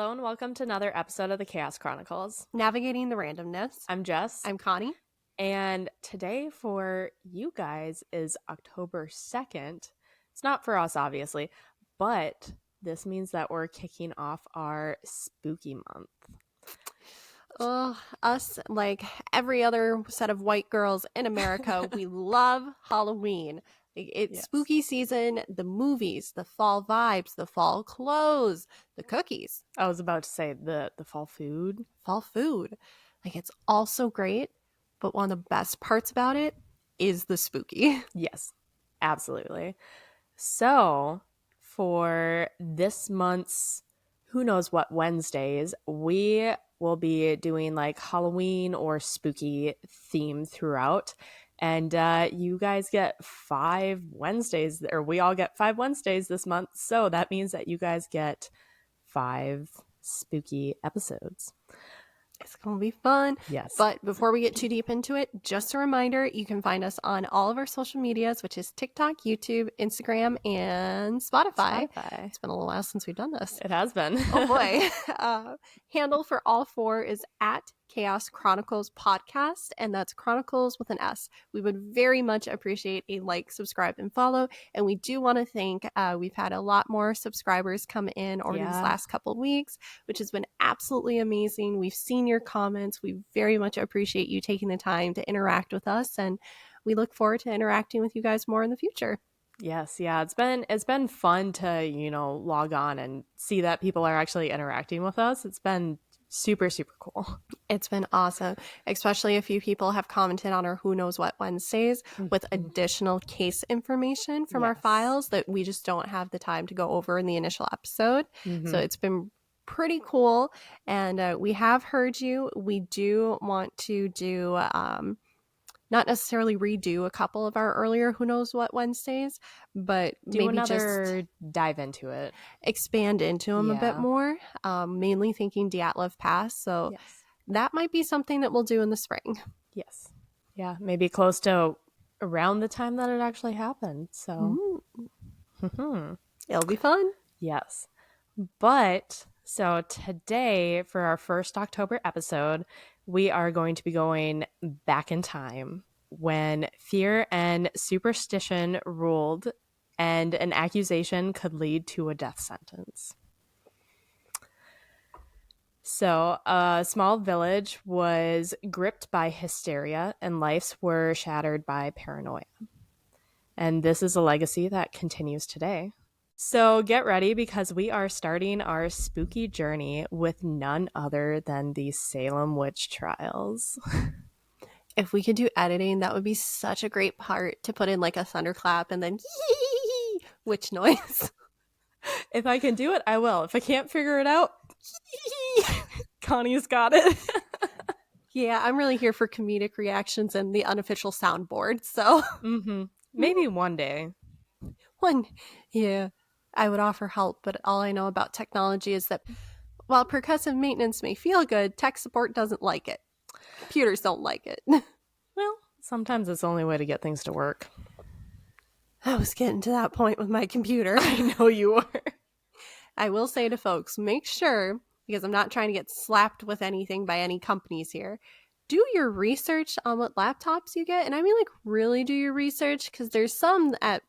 Hello and welcome to another episode of the Chaos Chronicles. Navigating the randomness. I'm Jess. I'm Connie. And today for you guys is October 2nd. It's not for us, obviously, but this means that we're kicking off our spooky month. Us, like every other set of white girls in America, we love Halloween. It's Yes. Spooky season, the movies, the fall vibes, the fall clothes, the cookies. I was about to say the fall food. Fall food. Like, it's all so great, but one of the best parts about it is the spooky. Yes, absolutely. So for this month's Who Knows What Wednesdays, we will be doing like Halloween or spooky theme throughout. And you guys get 5 Wednesdays, or we all get 5 Wednesdays this month. So that means that you guys get 5 spooky episodes. It's going to be fun. Yes. But before we get too deep into it, just a reminder, you can find us on all of our social medias, which is TikTok, YouTube, Instagram, and Spotify. It's been a little while since we've done this. It has been. Oh, boy. Handle for all 4 is at Chaos Chronicles Podcast, and that's Chronicles with an S. We would very much appreciate a like, subscribe, and follow. And we do want to thank, we've had a lot more subscribers come in over these last couple of weeks, which has been absolutely amazing. We've seen your comments. We very much appreciate you taking the time to interact with us, and we look forward to interacting with you guys more in the future. Yes, yeah, it's been fun to, log on and see that people are actually interacting with us. It's been super, super cool. It's been awesome, especially a few people have commented on our Who Knows What Wednesdays with additional case information from our files that we just don't have the time to go over in the initial episode. So it's been pretty cool, and we have heard you. We do want to do not necessarily redo a couple of our earlier Who Knows What Wednesdays, but do maybe another just dive into it, expand into them a bit more, mainly thinking Dyatlov Pass. So that might be something that we'll do in the spring. Yes. Yeah, maybe close to around the time that it actually happened. So It'll be fun. Yes. But so today for our first October episode, we are going to be going back in time when fear and superstition ruled and an accusation could lead to a death sentence. So a small village was gripped by hysteria and lives were shattered by paranoia. And this is a legacy that continues today. So get ready because we are starting our spooky journey with none other than the Salem witch trials. If we could do editing, that would be such a great part to put in like a thunderclap and then witch noise. If I can do it, I will. If I can't figure it out, Connie's got it. Yeah, I'm really here for comedic reactions and the unofficial soundboard. So maybe one day. Yeah. I would offer help, but all I know about technology is that while percussive maintenance may feel good, tech support doesn't like it. Computers don't like it. Well, sometimes it's the only way to get things to work. I was getting to that point with my computer. I know you were. I will say to folks, make sure, because I'm not trying to get slapped with anything by any companies here, do your research on what laptops you get. And I mean, like, really do your research, because there's some at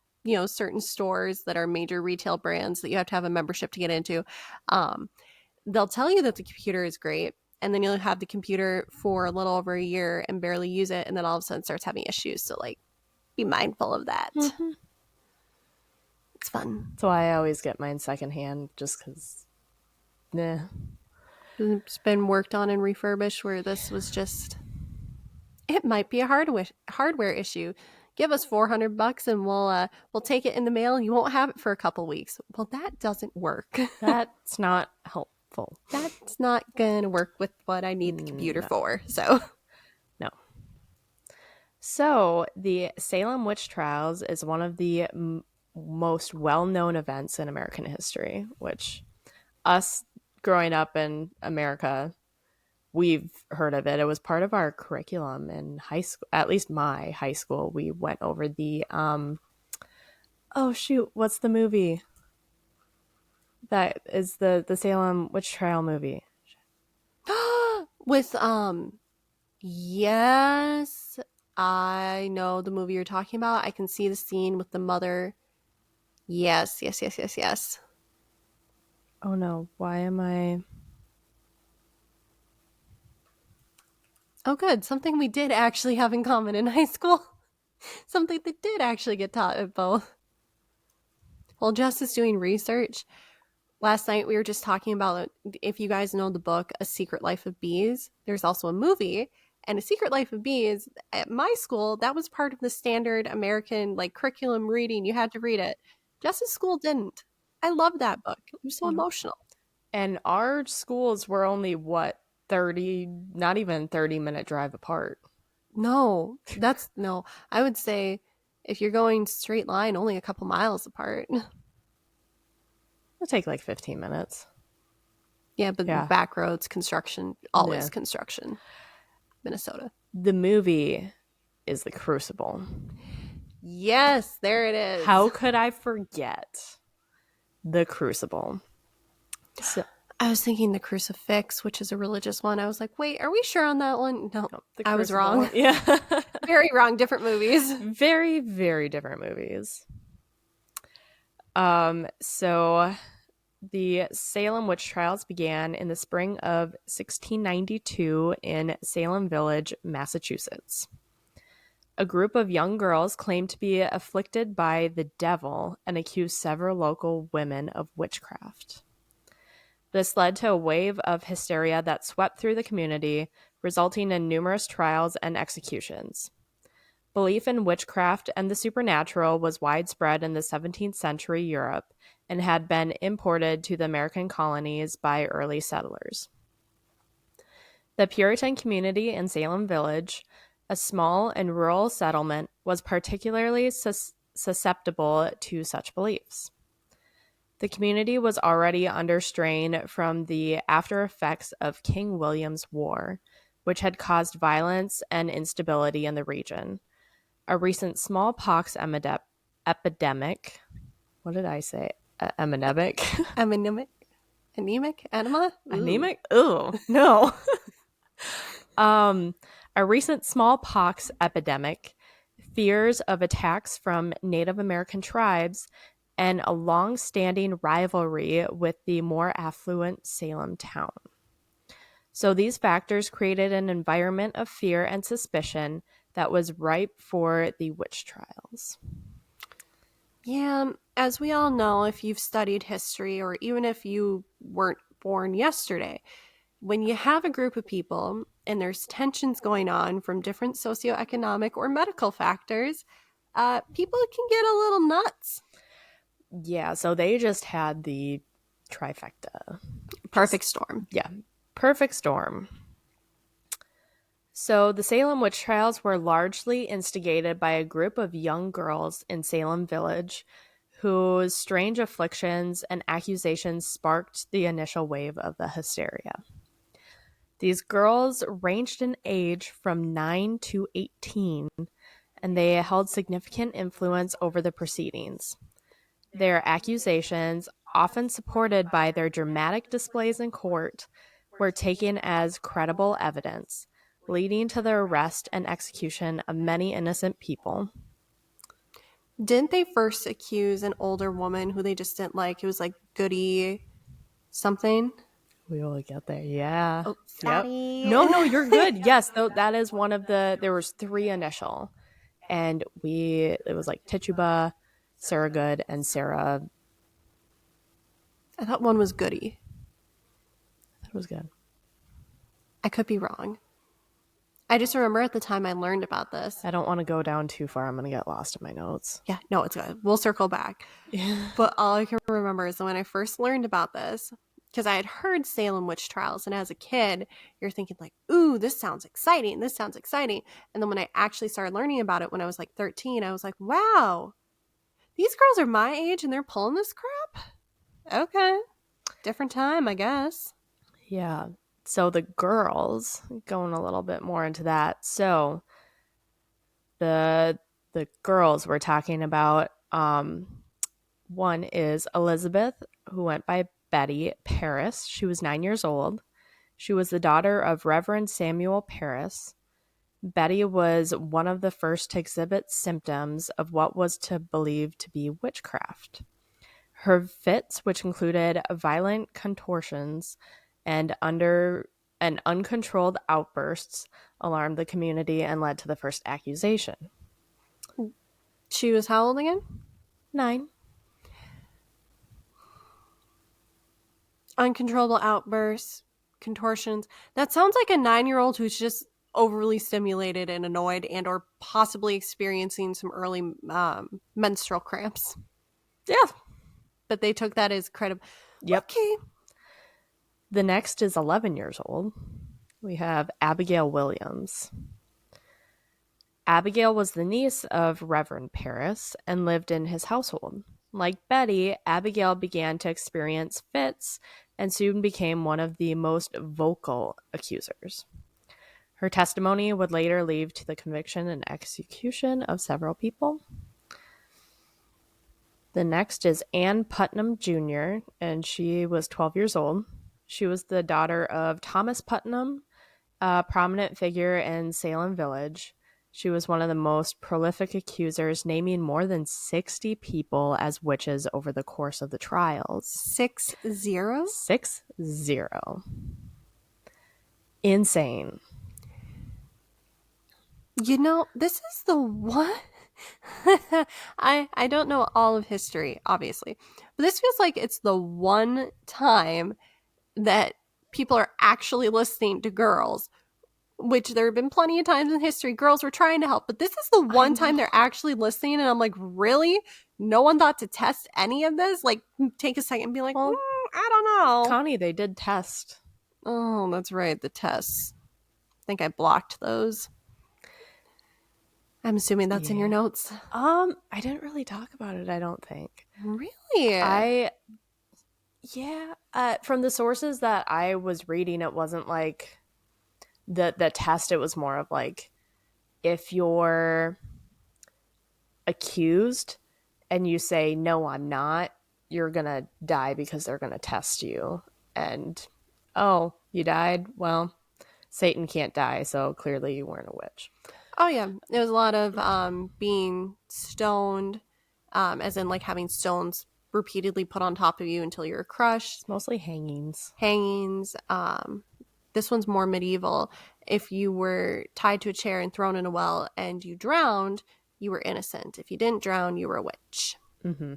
certain stores that are major retail brands that you have to have a membership to get into. They'll tell you that the computer is great, and then you'll have the computer for a little over a year and barely use it, and then all of a sudden starts having issues. So, like, be mindful of that. It's fun. That's why I always get mine secondhand, just because, It's been worked on and refurbished, where this was just, it might be a hardware issue. Give us $400 and we'll take it in the mail. You won't have it for a couple weeks. Well, that doesn't work. That's not helpful. That's not going to work with what I need the computer for. So, no. So the Salem witch trials is one of the most well-known events in American history, which us growing up in America, we've heard of it. It was part of our curriculum in high school, at least my high school. We went over the, what's the movie? That is the Salem witch trial movie. With yes, I know the movie you're talking about. I can see the scene with the mother. Yes, yes, yes, yes, yes. Oh no, why am I? Oh, good. Something we did actually have in common in high school. Something that did actually get taught at both. While Jess is doing research, last night we were just talking about, if you guys know the book A Secret Life of Bees, there's also a movie. And A Secret Life of Bees, at my school, that was part of the standard American like curriculum reading. You had to read it. Jess's school didn't. I love that book. It was so No. emotional. And our schools were only what 30, not even 30-minute drive apart. No, that's no. I would say if you're going straight line, only a couple miles apart. It'll take like 15 minutes. Yeah, but Yeah. back roads, construction, Yeah. always construction. Minnesota. The movie is The Crucible. Yes, there it is. How could I forget The Crucible? So, I was thinking the crucifix, which is a religious one. I was like, wait, are we sure on that one? No, The I was Crucible. wrong. Yeah. Very wrong. Different movies. Very, very different movies. So the Salem witch trials began in the spring of 1692 in Salem Village, Massachusetts. A group of young girls claimed to be afflicted by the devil and accused several local women of witchcraft. This led to a wave of hysteria that swept through the community, resulting in numerous trials and executions. Belief in witchcraft and the supernatural was widespread in the 17th century Europe and had been imported to the American colonies by early settlers. The Puritan community in Salem Village, a small and rural settlement, was particularly susceptible to such beliefs. The community was already under strain from the after effects of King William's War, which had caused violence and instability in the region. A recent smallpox epidemic. What did I say? Epidemic? Anemic? Enema? Anemic? Oh, no. A recent smallpox epidemic, fears of attacks from Native American tribes, and a long-standing rivalry with the more affluent Salem town. So these factors created an environment of fear and suspicion that was ripe for the witch trials. Yeah, as we all know, if you've studied history or even if you weren't born yesterday, when you have a group of people and there's tensions going on from different socioeconomic or medical factors, people can get a little nuts. Yeah, so they just had the trifecta. Perfect storm. Yeah, perfect storm. So the Salem witch trials were largely instigated by a group of young girls in Salem Village whose strange afflictions and accusations sparked the initial wave of the hysteria. These girls ranged in age from 9 to 18, and they held significant influence over the proceedings. Their accusations, often supported by their dramatic displays in court, were taken as credible evidence, leading to the arrest and execution of many innocent people. Didn't they first accuse an older woman who they just didn't like? It was like Goody something. We will get there. Yeah. Oh, sorry. Yep. No, you're good. Yes, though that is one of there was 3 initial. And it was like Tituba, Sarah Good, and Sarah. I thought one was Goody. That was good. I could be wrong. I just remember at the time I learned about this. I don't want to go down too far. I'm going to get lost in my notes. Yeah, no, it's good. We'll circle back. Yeah. But all I can remember is when I first learned about this, because I had heard Salem witch trials, and as a kid, you're thinking like, ooh, this sounds exciting. This sounds exciting. And then when I actually started learning about it when I was like 13, I was like, wow, these girls are my age and they're pulling this crap? Okay. Different time, I guess. Yeah. So the girls, going a little bit more into that. So the girls we're talking about, one is Elizabeth, who went by Betty Paris. She was 9 years old. She was the daughter of Reverend Samuel Paris. Betty was one of the first to exhibit symptoms of what was believed to be witchcraft. Her fits, which included violent contortions and uncontrolled outbursts, alarmed the community and led to the first accusation. She was how old again? 9. Uncontrollable outbursts, contortions. That sounds like a 9-year-old who's just overly stimulated and annoyed and or possibly experiencing some early menstrual cramps. Yeah. But they took that as credible. Yep. Okay. The next is 11 years old. We have Abigail Williams. Abigail was the niece of Reverend Paris and lived in his household. Like Betty, Abigail began to experience fits and soon became one of the most vocal accusers. Her testimony would later lead to the conviction and execution of several people. The next is Ann Putnam Jr., and she was 12 years old. She was the daughter of Thomas Putnam, a prominent figure in Salem Village. She was one of the most prolific accusers, naming more than 60 people as witches over the course of the trials. 60? 60. Insane. You know, this is the one. I don't know all of history, obviously, but this feels like it's the one time that people are actually listening to girls, which there have been plenty of times in history girls were trying to help, but this is the one time they're actually listening, and I'm like, really? No one thought to test any of this? Like, take a second and be like, Well, I don't know. Connie, they did test. Oh, that's right, the tests. I think I blocked those. I'm assuming that's in your notes. I didn't really talk about it, I don't think. Really? From the sources that I was reading, it wasn't like the test. It was more of like, if you're accused and you say, no, I'm not, you're gonna die because they're gonna test you. And, oh, you died? Well, Satan can't die, so clearly you weren't a witch. Oh, yeah. It was a lot of being stoned, as in like having stones repeatedly put on top of you until you're crushed. It's mostly hangings. This one's more medieval. If you were tied to a chair and thrown in a well and you drowned, you were innocent. If you didn't drown, you were a witch. Mm-hmm.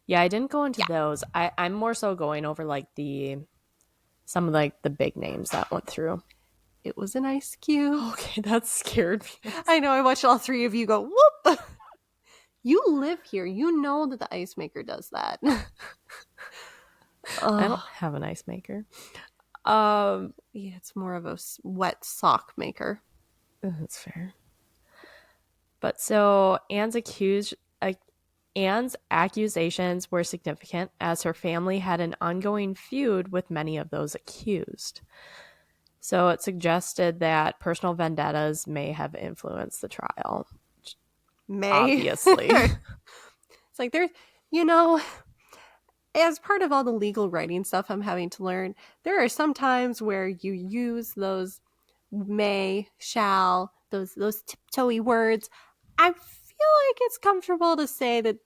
Yeah, I didn't go into those. I'm more so going over like some of like the big names that went through. It was an ice cube. Okay, that scared me. I know. I watched all three of you go, whoop. You live here. You know that the ice maker does that. I don't have an ice maker. Yeah, it's more of a wet sock maker. That's fair. But so Anne's accusations were significant, as her family had an ongoing feud with many of those accused. So it suggested that personal vendettas may have influenced the trial. Obviously. It's like there's, as part of all the legal writing stuff I'm having to learn, there are some times where you use those may, shall, those tiptoey words. I feel like it's comfortable to say that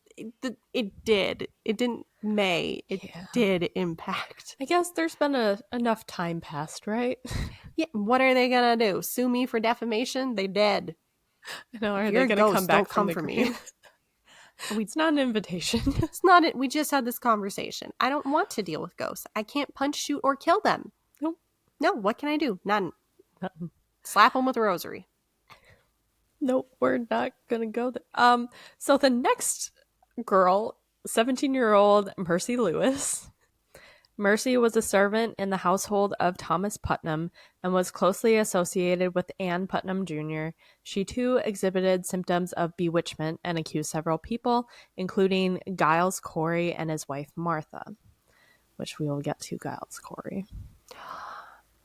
it didn't may, it did impact. I guess there's been enough time passed, right? Yeah, what are they gonna do? Sue me for defamation? They did. I know, are they gonna come back don't come for me? It's not an invitation. It's not it. We just had this conversation. I don't want to deal with ghosts. I can't punch, shoot, or kill them. Nope. No, what can I do? Nothing. Nothing. Slap them with a rosary. Nope, we're not gonna go there. So the next girl, 17-year-old Mercy Lewis. Mercy was a servant in the household of Thomas Putnam and was closely associated with Ann Putnam Jr. She too exhibited symptoms of bewitchment and accused several people, including Giles Corey and his wife Martha, which we will get to Giles Corey.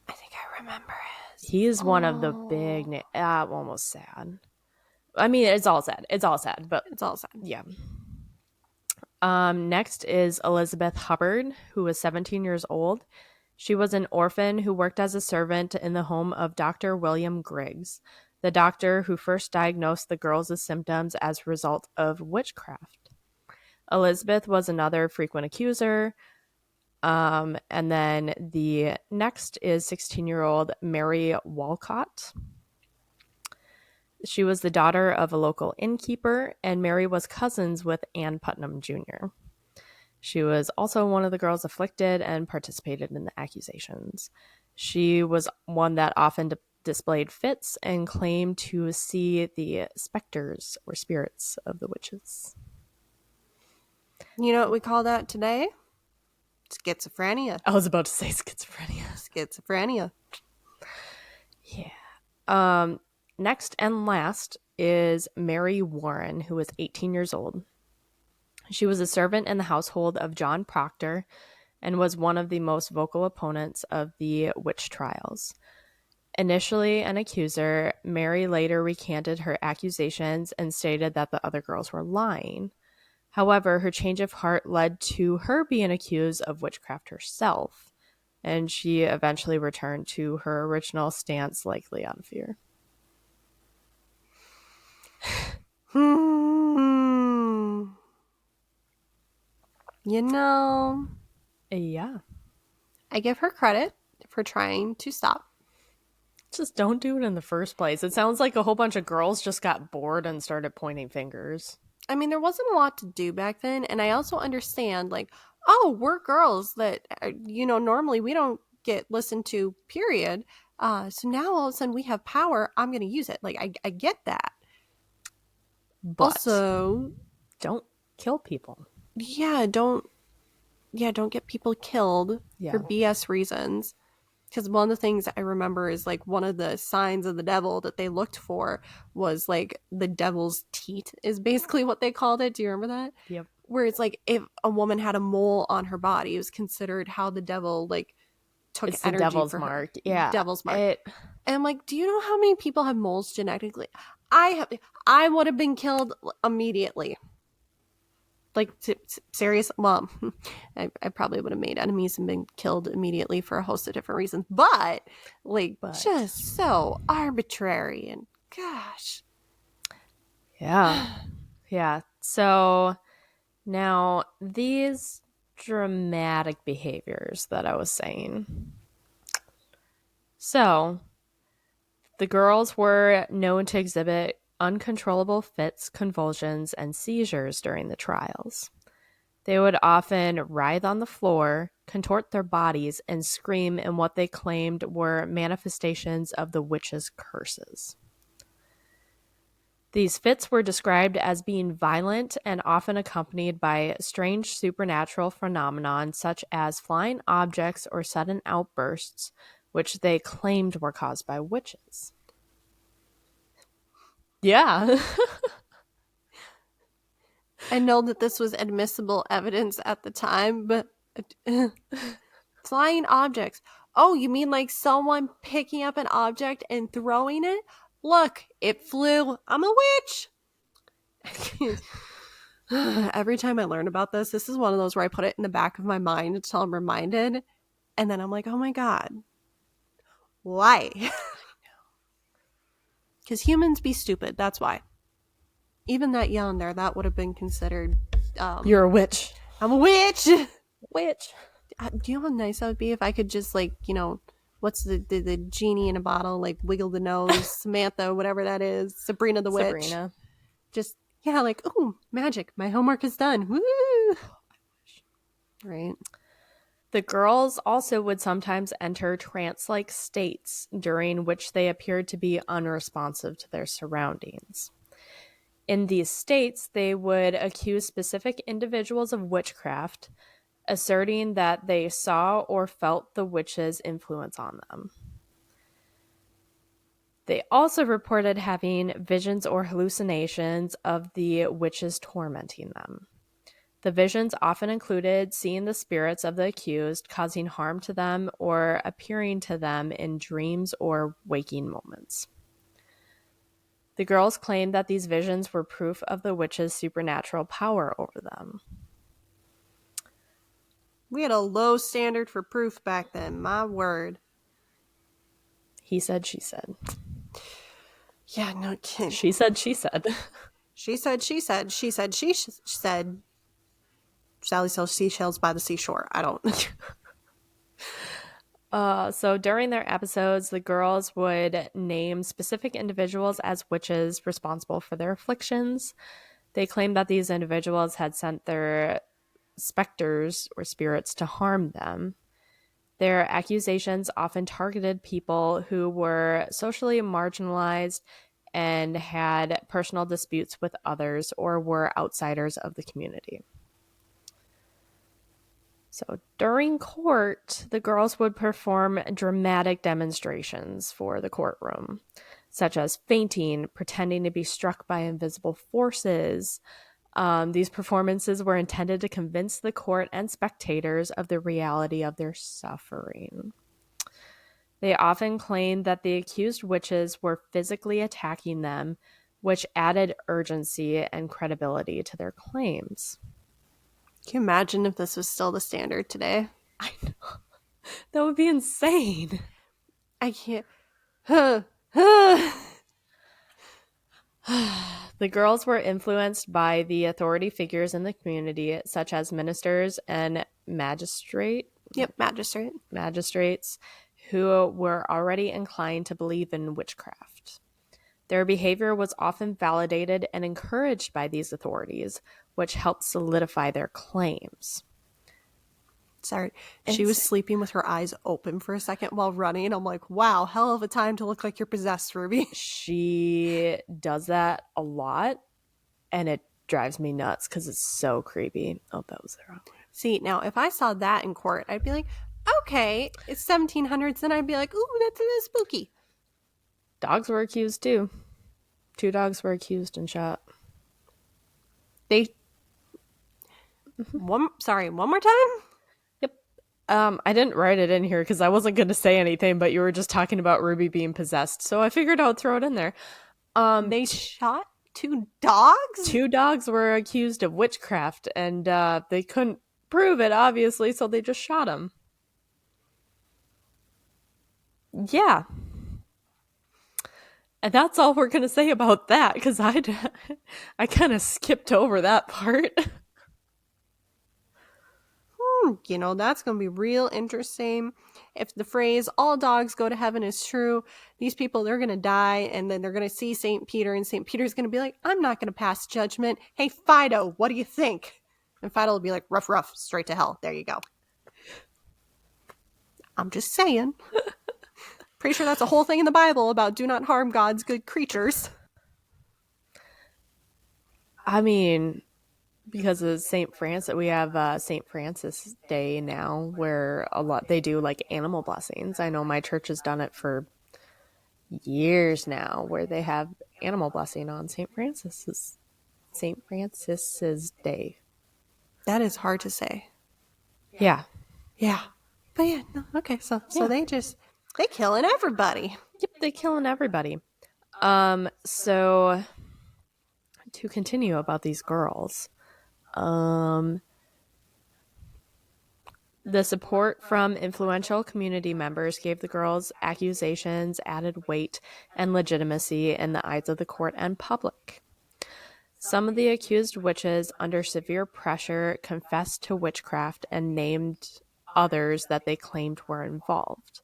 I think I remember his. He is one of the big almost sad. I mean, it's all sad. But it's all sad. Yeah. Next is Elizabeth Hubbard, who was 17 years old. She was an orphan who worked as a servant in the home of Dr. William Griggs, the doctor who first diagnosed the girls' symptoms as a result of witchcraft. Elizabeth was another frequent accuser. And then the next is 16-year-old Mary Walcott. She was the daughter of a local innkeeper, and Mary was cousins with Ann Putnam Jr. She was also one of the girls afflicted and participated in the accusations. She was one that often displayed fits and claimed to see the specters or spirits of the witches. You know what we call that today? Schizophrenia. I was about to say schizophrenia. Schizophrenia. Yeah. Next and last is Mary Warren, who was 18 years old. She was a servant in the household of John Proctor and was one of the most vocal opponents of the witch trials. Initially an accuser, Mary later recanted her accusations and stated that the other girls were lying. However, her change of heart led to her being accused of witchcraft herself, and she eventually returned to her original stance, likely out of fear. You know, Yeah. I give her credit for trying to stop. Just don't do it in the first place. It sounds like a whole bunch of girls just got bored and started pointing fingers. I mean, there wasn't a lot to do back then, and I also understand, like, oh, we're girls that, normally we don't get listened to, period. So now all of a sudden we have power. I'm going to use it. Like, I get that. But also, don't kill people. don't get people killed for BS reasons. Because one of the things I remember is, like, one of the signs of the devil that they looked for was, like, the devil's teat is basically what they called it. Do you remember that? Yep. Where it's like if a woman had a mole on her body, it was considered how the devil, like, took It's energy the devil's for her. mark. Yeah. Devil's mark. And I'm like, do you know how many people have moles genetically? I would have been killed immediately. Like, serious. Well, I probably would have made enemies and been killed immediately for a host of different reasons. But, just so arbitrary and gosh. Yeah. Yeah. So now these dramatic behaviors that I was saying. So the girls were known to exhibit uncontrollable fits, convulsions, and seizures during the trials. They would often writhe on the floor, contort their bodies, and scream in what they claimed were manifestations of the witches' curses. These fits were described as being violent and often accompanied by strange supernatural phenomenon such as flying objects or sudden outbursts, which they claimed were caused by witches. Yeah. I know that this was admissible evidence at the time, but flying objects. Oh, you mean like someone picking up an object and throwing it? Look, it flew. I'm a witch. Every time I learn about this is one of those where I put it in the back of my mind until I'm reminded. And then I'm like, oh my God. Why? Because humans be stupid. That's why. Even that young there, that would have been considered. You're a witch. I'm a witch. Witch. Do you know how nice that would be if I could just, like, what's the genie in a bottle, like, wiggle the nose, Samantha, whatever that is, Sabrina the witch. Sabrina. Just, like, ooh, magic. My homework is done. Woo! Right. The girls also would sometimes enter trance-like states during which they appeared to be unresponsive to their surroundings. In these states, they would accuse specific individuals of witchcraft, asserting that they saw or felt the witch's influence on them. They also reported having visions or hallucinations of the witches tormenting them. The visions often included seeing the spirits of the accused, causing harm to them, or appearing to them in dreams or waking moments. The girls claimed that these visions were proof of the witch's supernatural power over them. We had a low standard for proof back then. My word. He said, she said. Yeah, no kidding. She said, she said. She said, she said, she said, she said, Sally sells seashells by the seashore. I don't. So during their episodes, the girls would name specific individuals as witches responsible for their afflictions. They claimed that these individuals had sent their specters or spirits to harm them. Their accusations often targeted people who were socially marginalized and had personal disputes with others or were outsiders of the community. So during court, the girls would perform dramatic demonstrations for the courtroom, such as fainting, pretending to be struck by invisible forces. These performances were intended to convince the court and spectators of the reality of their suffering. They often claimed that the accused witches were physically attacking them, which added urgency and credibility to their claims. Can you imagine if this was still the standard today? I know. That would be insane. I can't. The girls were influenced by the authority figures in the community, such as ministers and Yep, magistrates, who were already inclined to believe in witchcraft. Their behavior was often validated and encouraged by these authorities, which helped solidify their claims. Sorry, she was sleeping with her eyes open for a second while running. I'm like, wow, hell of a time to look like you're possessed, Ruby. She does that a lot, and it drives me nuts because it's so creepy. Oh, that was the wrong way. See, now if I saw that in court, I'd be like, okay, it's 1700s. Then I'd be like, ooh, that's spooky. Dogs were accused too. 2 dogs were accused and shot. One more time? Yep. I didn't write it in here because I wasn't going to say anything, but you were just talking about Ruby being possessed, so I figured I'd throw it in there. They shot 2 dogs? 2 dogs were accused of witchcraft, and they couldn't prove it, obviously, so they just shot them. Yeah. And that's all we're going to say about that, because I kind of skipped over that part. You know, that's going to be real interesting. If the phrase, all dogs go to heaven is true, these people, they're going to die, and then they're going to see St. Peter, and St. Peter's going to be like, I'm not going to pass judgment. Hey, Fido, what do you think? And Fido will be like, rough, straight to hell. There you go. I'm just saying. Pretty sure that's a whole thing in the Bible about do not harm God's good creatures. I mean, because of St. Francis, we have St. Francis Day now, where they do like animal blessings. I know my church has done it for years now, where they have animal blessing on St. Francis's Day. That is hard to say. Yeah. But yeah, no, okay, so they killing everybody. Yep, they killing everybody. So to continue about these girls, the support from influential community members gave the girls' accusations added weight and legitimacy in the eyes of the court and public. Some of the accused witches, under severe pressure, confessed to witchcraft and named others that they claimed were involved.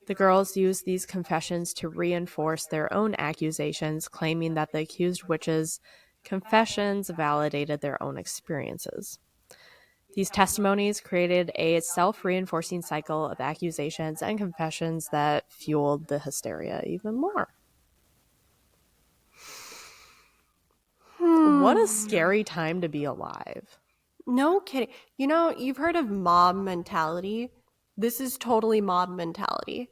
The girls used these confessions to reinforce their own accusations, claiming that the accused witches' confessions validated their own experiences. These testimonies created a self-reinforcing cycle of accusations and confessions that fueled the hysteria even more. What a scary time to be alive. No kidding. You know, you've heard of mob mentality. This is totally mob mentality.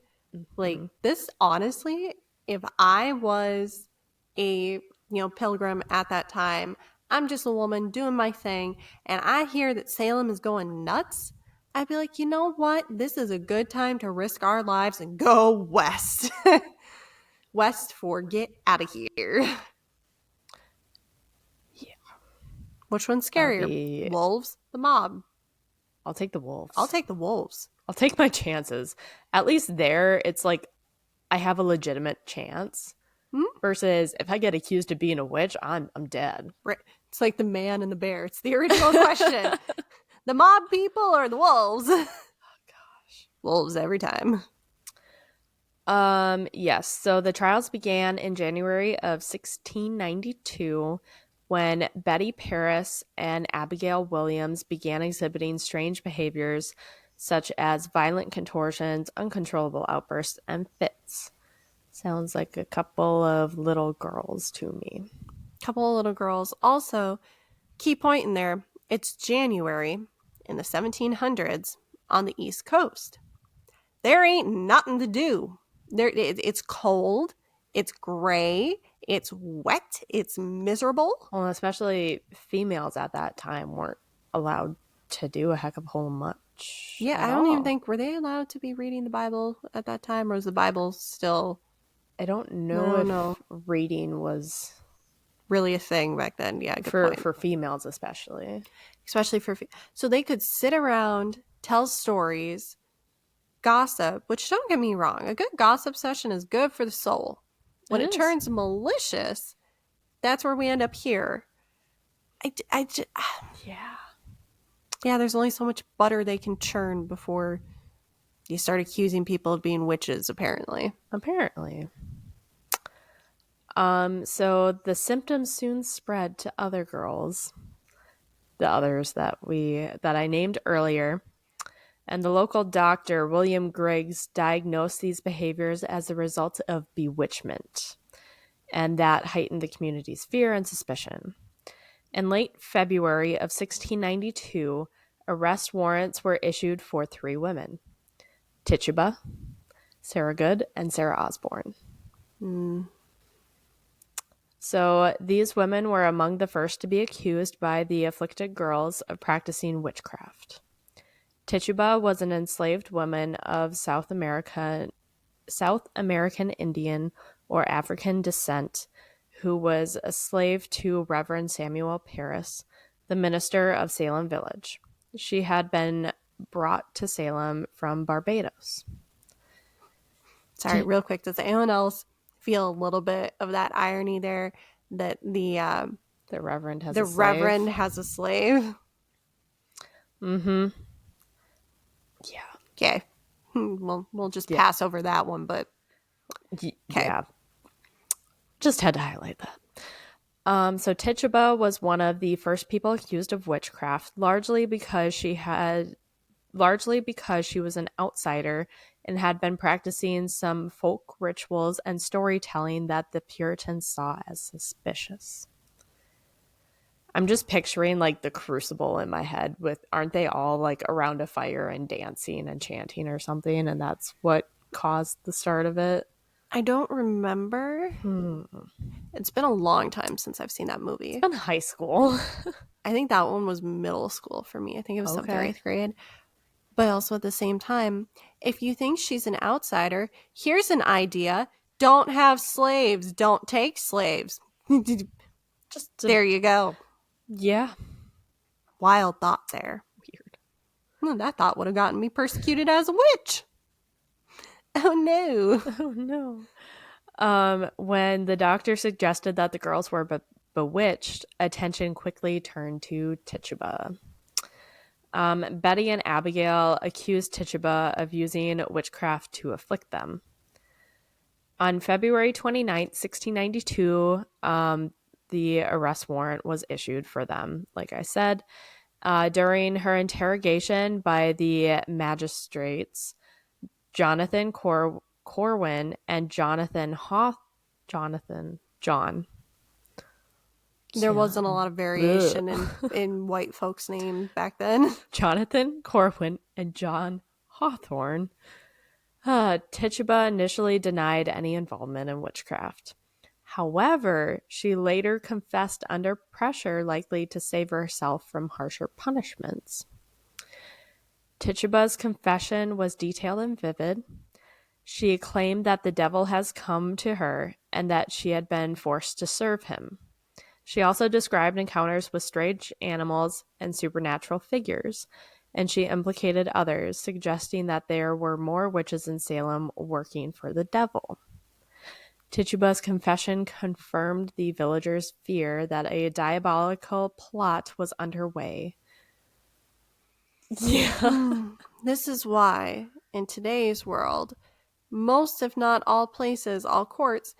Like, this, honestly, if I was a, pilgrim at that time, I'm just a woman doing my thing, and I hear that Salem is going nuts, I'd be like, you know what? This is a good time to risk our lives and go west. West for get out of here. Yeah. Which one's scarier? Wolves, the mob? I'll take the wolves. I'll take the wolves. I'll take my chances. At least there, it's like I have a legitimate chance. Versus if I get accused of being a witch, I'm dead. Right. It's like the man and the bear. It's the original question. The mob people or the wolves? Oh, gosh. Wolves every time. Yes. So the trials began in January of 1692 when Betty Paris and Abigail Williams began exhibiting strange behaviors such as violent contortions, uncontrollable outbursts, and fits. Sounds like a couple of little girls to me. Couple of little girls. Also, key point in there, it's January in the 1700s on the East Coast. There ain't nothing to do. It's cold, it's gray, it's wet, it's miserable. Well, especially females at that time weren't allowed to do a heck of a whole much. Yeah, I don't even think, were they allowed to be reading the Bible at that time, or was the Bible still... I don't know if reading was really a thing back then. Yeah, good point. For females especially. So they could sit around, tell stories, gossip, which, don't get me wrong, a good gossip session is good for the soul. When it turns malicious, that's where we end up here. Yeah, there's only so much butter they can churn before you start accusing people of being witches, apparently. So the symptoms soon spread to other girls, the others that I named earlier, and the local doctor, William Griggs, diagnosed these behaviors as a result of bewitchment, and that heightened the community's fear and suspicion. In late February of 1692, arrest warrants were issued for 3 women: Tituba, Sarah Good, and Sarah Osborne. So these women were among the first to be accused by the afflicted girls of practicing witchcraft. Tituba was an enslaved woman of South American Indian or African descent who was a slave to Reverend Samuel Parris, the minister of Salem village. She had been brought to Salem from Barbados. Sorry, real quick, does anyone else feel a little bit of that irony there, that the Reverend has a slave? Mm-hmm. Yeah. Okay. We'll just pass over that one, but okay. Yeah. Just had to highlight that. So Tituba was one of the first people accused of witchcraft, largely because she was an outsider and had been practicing some folk rituals and storytelling that the Puritans saw as suspicious. I'm just picturing like the crucible in my head aren't they all like around a fire and dancing and chanting or something, and that's what caused the start of it? I don't remember. It's been a long time since I've seen that movie. It's been high school. I think that one was middle school for me. I think it was 7th or 8th grade. But also at the same time, if you think she's an outsider, here's an idea. Don't have slaves. Don't take slaves. There you go. Yeah. Wild thought there. Weird. That thought would have gotten me persecuted as a witch. Oh, no. Oh, no. When the doctor suggested that the girls were bewitched, attention quickly turned to Tituba. Betty and Abigail accused Tituba of using witchcraft to afflict them. On February 29th, 1692, the arrest warrant was issued for them, like I said. During her interrogation by the magistrates, Jonathan Corwin and John. There wasn't a lot of variation in white folks' names back then. Jonathan Corwin and John Hawthorne. Tituba initially denied any involvement in witchcraft. However, she later confessed under pressure, likely to save herself from harsher punishments. Tituba's confession was detailed and vivid. She claimed that the devil has come to her and that she had been forced to serve him. She also described encounters with strange animals and supernatural figures, and she implicated others, suggesting that there were more witches in Salem working for the devil. Tituba's confession confirmed the villagers' fear that a diabolical plot was underway. Yeah. This is why, in today's world, most, if not all places, all courts,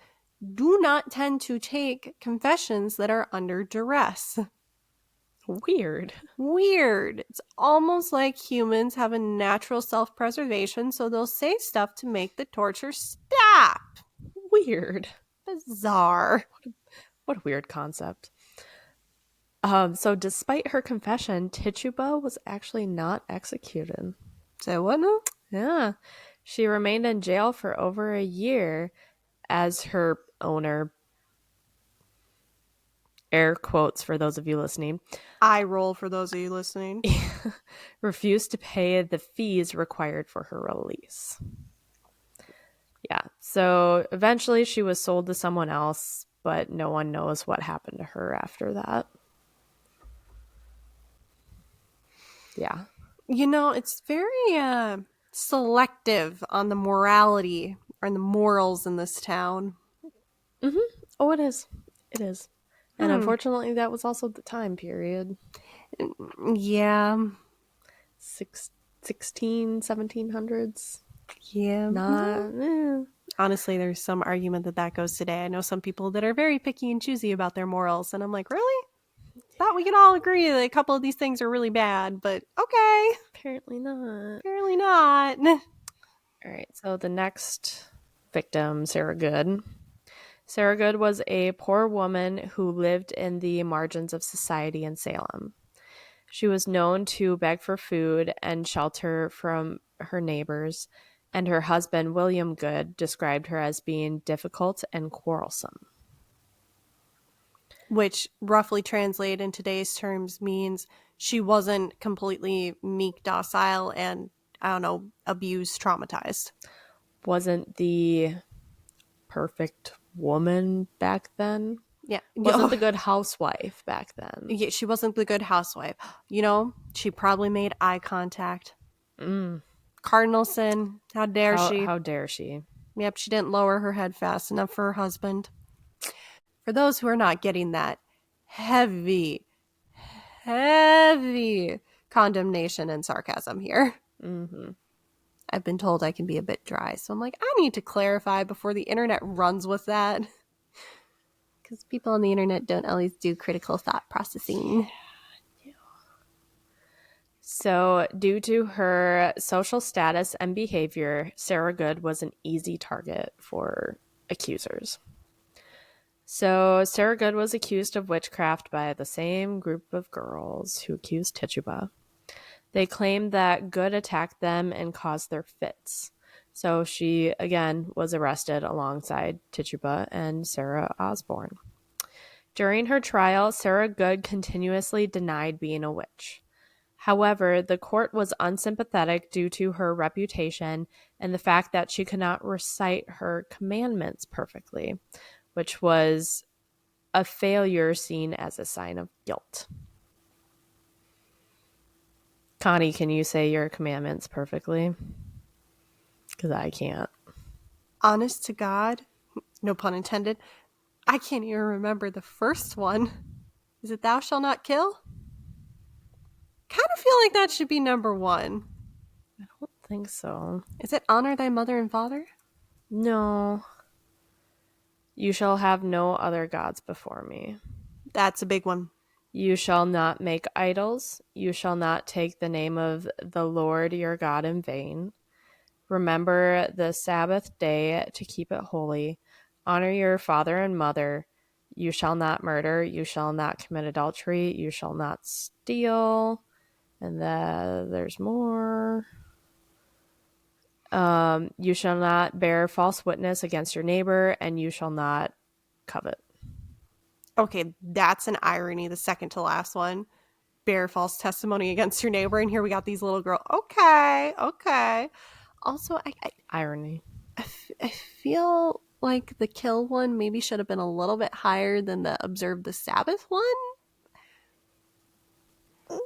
do not tend to take confessions that are under duress. Weird. Weird. It's almost like humans have a natural self-preservation, so they'll say stuff to make the torture stop. Weird. Bizarre. What a weird concept. So despite her confession, Tituba was actually not executed. So what now? Yeah. She remained in jail for over a year as her owner, air quotes for those of you listening, Eye roll for those of you listening. refused to pay the fees required for her release. Yeah. So eventually she was sold to someone else, but no one knows what happened to her after that. Yeah. You know, it's very selective on the morality or the morals in this town. Oh, it is. It is. And unfortunately, that was also the time period. Yeah. 1700s. Yeah. Not. Honestly, there's some argument that goes today. I know some people that are very picky and choosy about their morals, and I'm like, really? Thought we could all agree that a couple of these things are really bad, but okay. Apparently not. Apparently not. All right. So the next victim, Sarah Good. Sarah Good was a poor woman who lived in the margins of society in Salem. She was known to beg for food and shelter from her neighbors, and her husband, William Good, described her as being difficult and quarrelsome. Which, roughly translated in today's terms, means she wasn't completely meek, docile, and, I don't know, abused, traumatized. Wasn't the perfect woman back then. Yeah. Wasn't the good housewife back then. Yeah, she wasn't the good housewife. You know, she probably made eye contact. Cardinal sin. How dare she? How dare she? Yep, she didn't lower her head fast enough for her husband. For those who are not getting that, heavy condemnation and sarcasm here. I've been told I can be a bit dry, so I'm like, I need to clarify before the internet runs with that. Because people on the internet don't always do critical thought processing. So, due to her social status and behavior, Sarah Good was an easy target for accusers. So, Sarah Good was accused of witchcraft by the same group of girls who accused Tituba. They claimed that Good attacked them and caused their fits. So, she again was arrested alongside Tituba and Sarah Osborne. During her trial, Sarah Good continuously denied being a witch. However, the court was unsympathetic due to her reputation and the fact that she could not recite her commandments perfectly, which was a failure seen as a sign of guilt. Connie, can you say your commandments perfectly? Because I can't. Honest to God, no pun intended, I can't even remember the first one. Is it thou shalt not kill? Kind of feel like that should be number one. I don't think so. Is it honor thy mother and father? No. You shall have no other gods before me. That's a big one. You shall not make idols. You shall not take the name of the Lord your God in vain. Remember the Sabbath day to keep it holy. Honor your father and mother. You shall not murder. You shall not commit adultery. You shall not steal. And there's more. You shall not bear false witness against your neighbor, and you shall not covet. Okay, that's an irony, the second to last one. Bear false testimony against your neighbor, and here we got these little girls. Okay. Also, Irony. I feel like the kill one maybe should have been a little bit higher than the observe the Sabbath one. I'm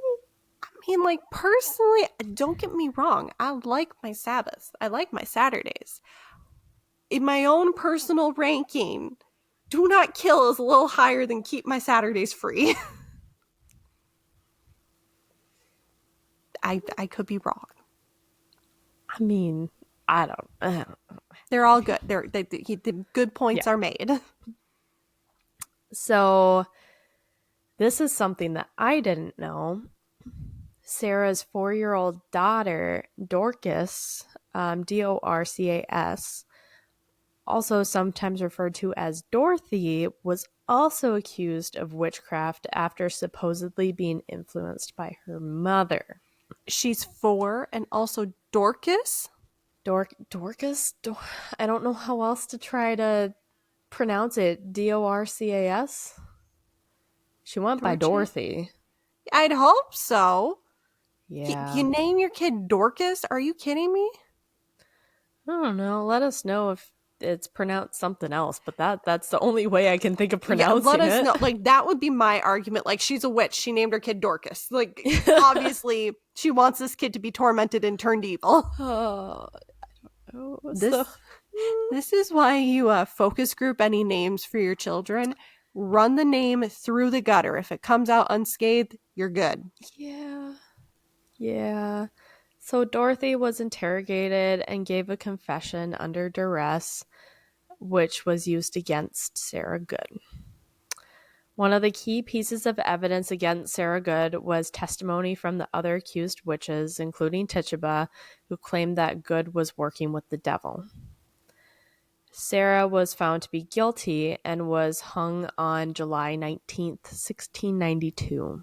mean, like, personally, don't get me wrong. I like my Sabbaths. I like my Saturdays. In my own personal ranking, do not kill is a little higher than keep my Saturdays free. I could be wrong. I mean, I don't. They're all good. The good points are made. So, this is something that I didn't know. Sarah's 4-year-old daughter, Dorcas, Dorcas, also sometimes referred to as Dorothy, was also accused of witchcraft after supposedly being influenced by her mother. She's 4, and also Dorcas. Dorcas? I don't know how else to try to pronounce it. Dorcas? She went by Dorothy. I'd hope so. Yeah. You name your kid Dorcas? Are you kidding me? I don't know. Let us know if it's pronounced something else, but that's the only way I can think of pronouncing let us it. know. Like, that would be my argument. Like, she's a witch. She named her kid Dorcas. Like, obviously, she wants this kid to be tormented and turned evil. Oh, I don't know. This is why you focus group any names for your children. Run the name through the gutter. If it comes out unscathed, you're good. Yeah. So Dorothy was interrogated and gave a confession under duress, which was used against Sarah Good. One of the key pieces of evidence against Sarah Good was testimony from the other accused witches, including Tituba, who claimed that Good was working with the devil. Sarah was found to be guilty and was hung on July 19th, 1692.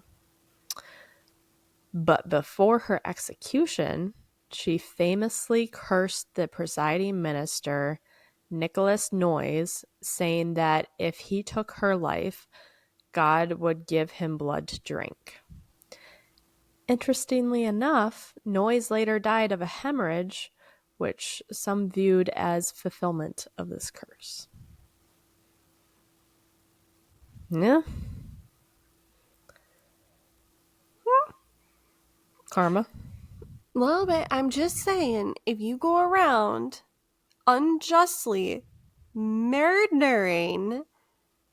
But before her execution, she famously cursed the presiding minister, Nicholas Noyes, saying that if he took her life, God would give him blood to drink. Interestingly enough, Noyes later died of a hemorrhage, which some viewed as fulfillment of this curse. Yeah. Karma. A little bit. I'm just saying, if you go around unjustly murdering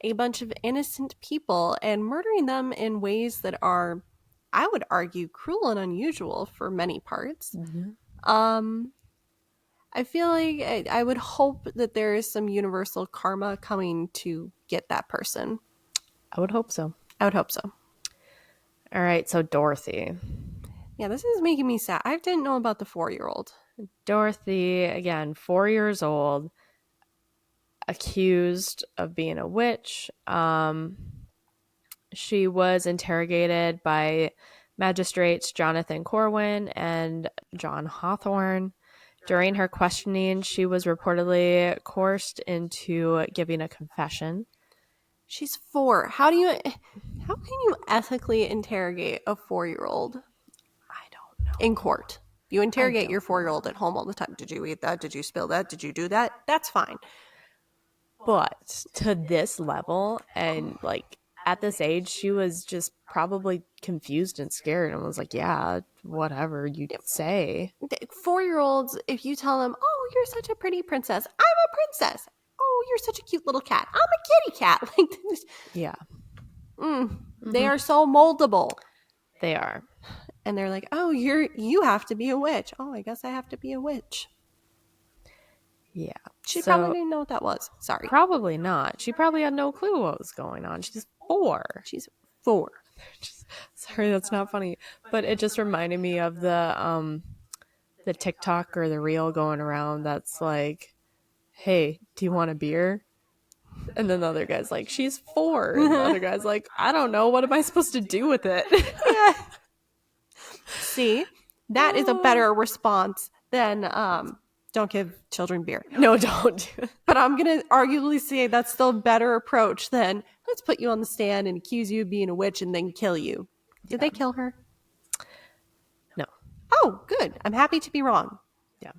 a bunch of innocent people and murdering them in ways that are, I would argue, cruel and unusual for many parts, I feel like I would hope that there is some universal karma coming to get that person. I would hope so. I would hope so. All right, so Dorothy. Yeah, this is making me sad. I didn't know about the 4-year-old. Dorothy, again, 4 years old, accused of being a witch. She was interrogated by magistrates Jonathan Corwin and John Hawthorne. During her questioning, she was reportedly coerced into giving a confession. She's 4. How can you ethically interrogate a 4-year-old? I don't know. In court. You interrogate your 4-year-old at home all the time. Did you eat that? Did you spill that? Did you do that? That's fine. But to this level, and like at this age, she was just probably confused and scared and was like, yeah, whatever you say. 4-year-olds, if you tell them, oh, you're such a pretty princess. I'm a princess. Oh, you're such a cute little cat. I'm a kitty cat. Like, yeah. They are so moldable. They are. And they're like, oh, you have to be a witch. Oh, I guess I have to be a witch. Yeah. She probably didn't know what that was. Sorry. Probably not. She probably had no clue what was going on. She's 4. She's 4. Sorry, that's not funny. But it just reminded me of the TikTok or the reel going around that's like, hey, do you want a beer? And then the other guy's like, she's 4. And the other guy's like, I don't know. What am I supposed to do with it? Yeah. See, that is a better response than don't give children beer. No, don't. But I'm going to arguably say that's still a better approach than let's put you on the stand and accuse you of being a witch and then kill you. Did they kill her? No. Oh, good. I'm happy to be wrong. Yeah.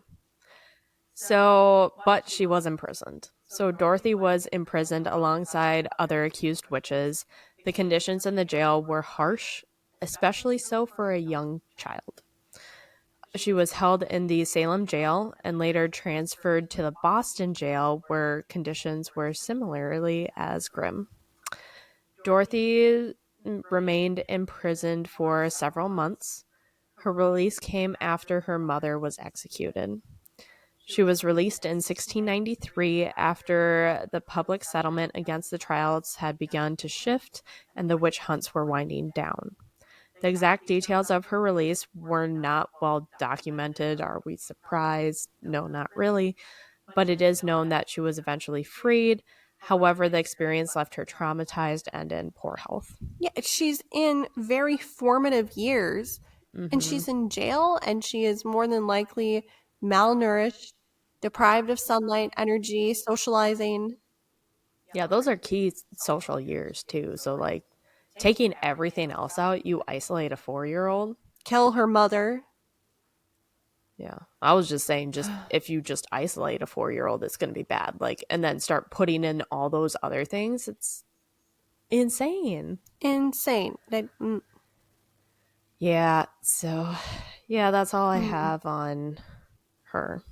So, but she was imprisoned. So Dorothy was imprisoned alongside other accused witches. The conditions in the jail were harsh especially so for a young child. She was held in the Salem jail and later transferred to the Boston jail, where conditions were similarly as grim. Dorothy remained imprisoned for several months. Her release came after her mother was executed. She was released in 1693 after the public settlement against the trials had begun to shift and the witch hunts were winding down. The exact details of her release were not well documented. Are we surprised? No, not really. But it is known that she was eventually freed. However, the experience left her traumatized and in poor health. Yeah, she's in very formative years, and Mm-hmm. she's in jail, and she is more than likely malnourished, deprived of sunlight, energy, socializing. Yeah, those are key social years too. So, like, taking everything else out, you isolate a 4-year-old. Kill her mother. Yeah. I was just saying, just if you just isolate a 4-year-old, it's going to be bad. Like, and then start putting in all those other things, it's insane. Insane. Yeah. So, yeah, that's all I Mm. have on her.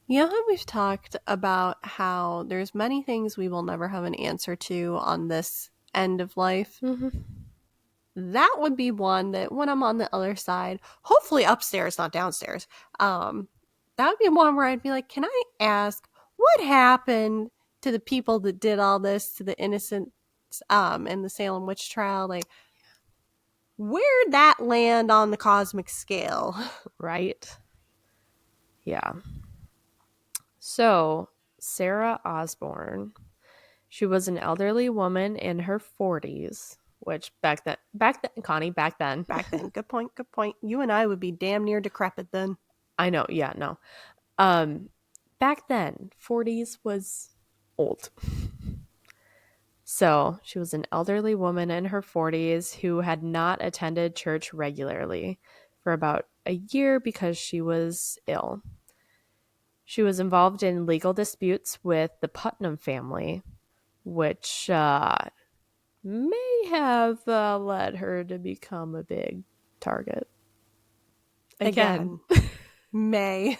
You know how we've talked about how there's many things we will never have an answer to on this end of life? Mm-hmm. That would be one that when I'm on the other side, hopefully upstairs, not downstairs, that would be one where I'd be like, can I ask what happened to the people that did all this, to the innocents in the Salem witch trial? Like, where'd that land on the cosmic scale? Right. Yeah. So, Sarah Osborne, she was an elderly woman in her 40s, which back then, Connie, back then, Back then, good point, good point. You and I would be damn near decrepit then. I know, yeah, no. Um, back then, 40s was old. So she was an elderly woman in her 40s who had not attended church regularly for about a year because she was ill. She was involved in legal disputes with the Putnam family, which may have led her to become a big target. Again. May.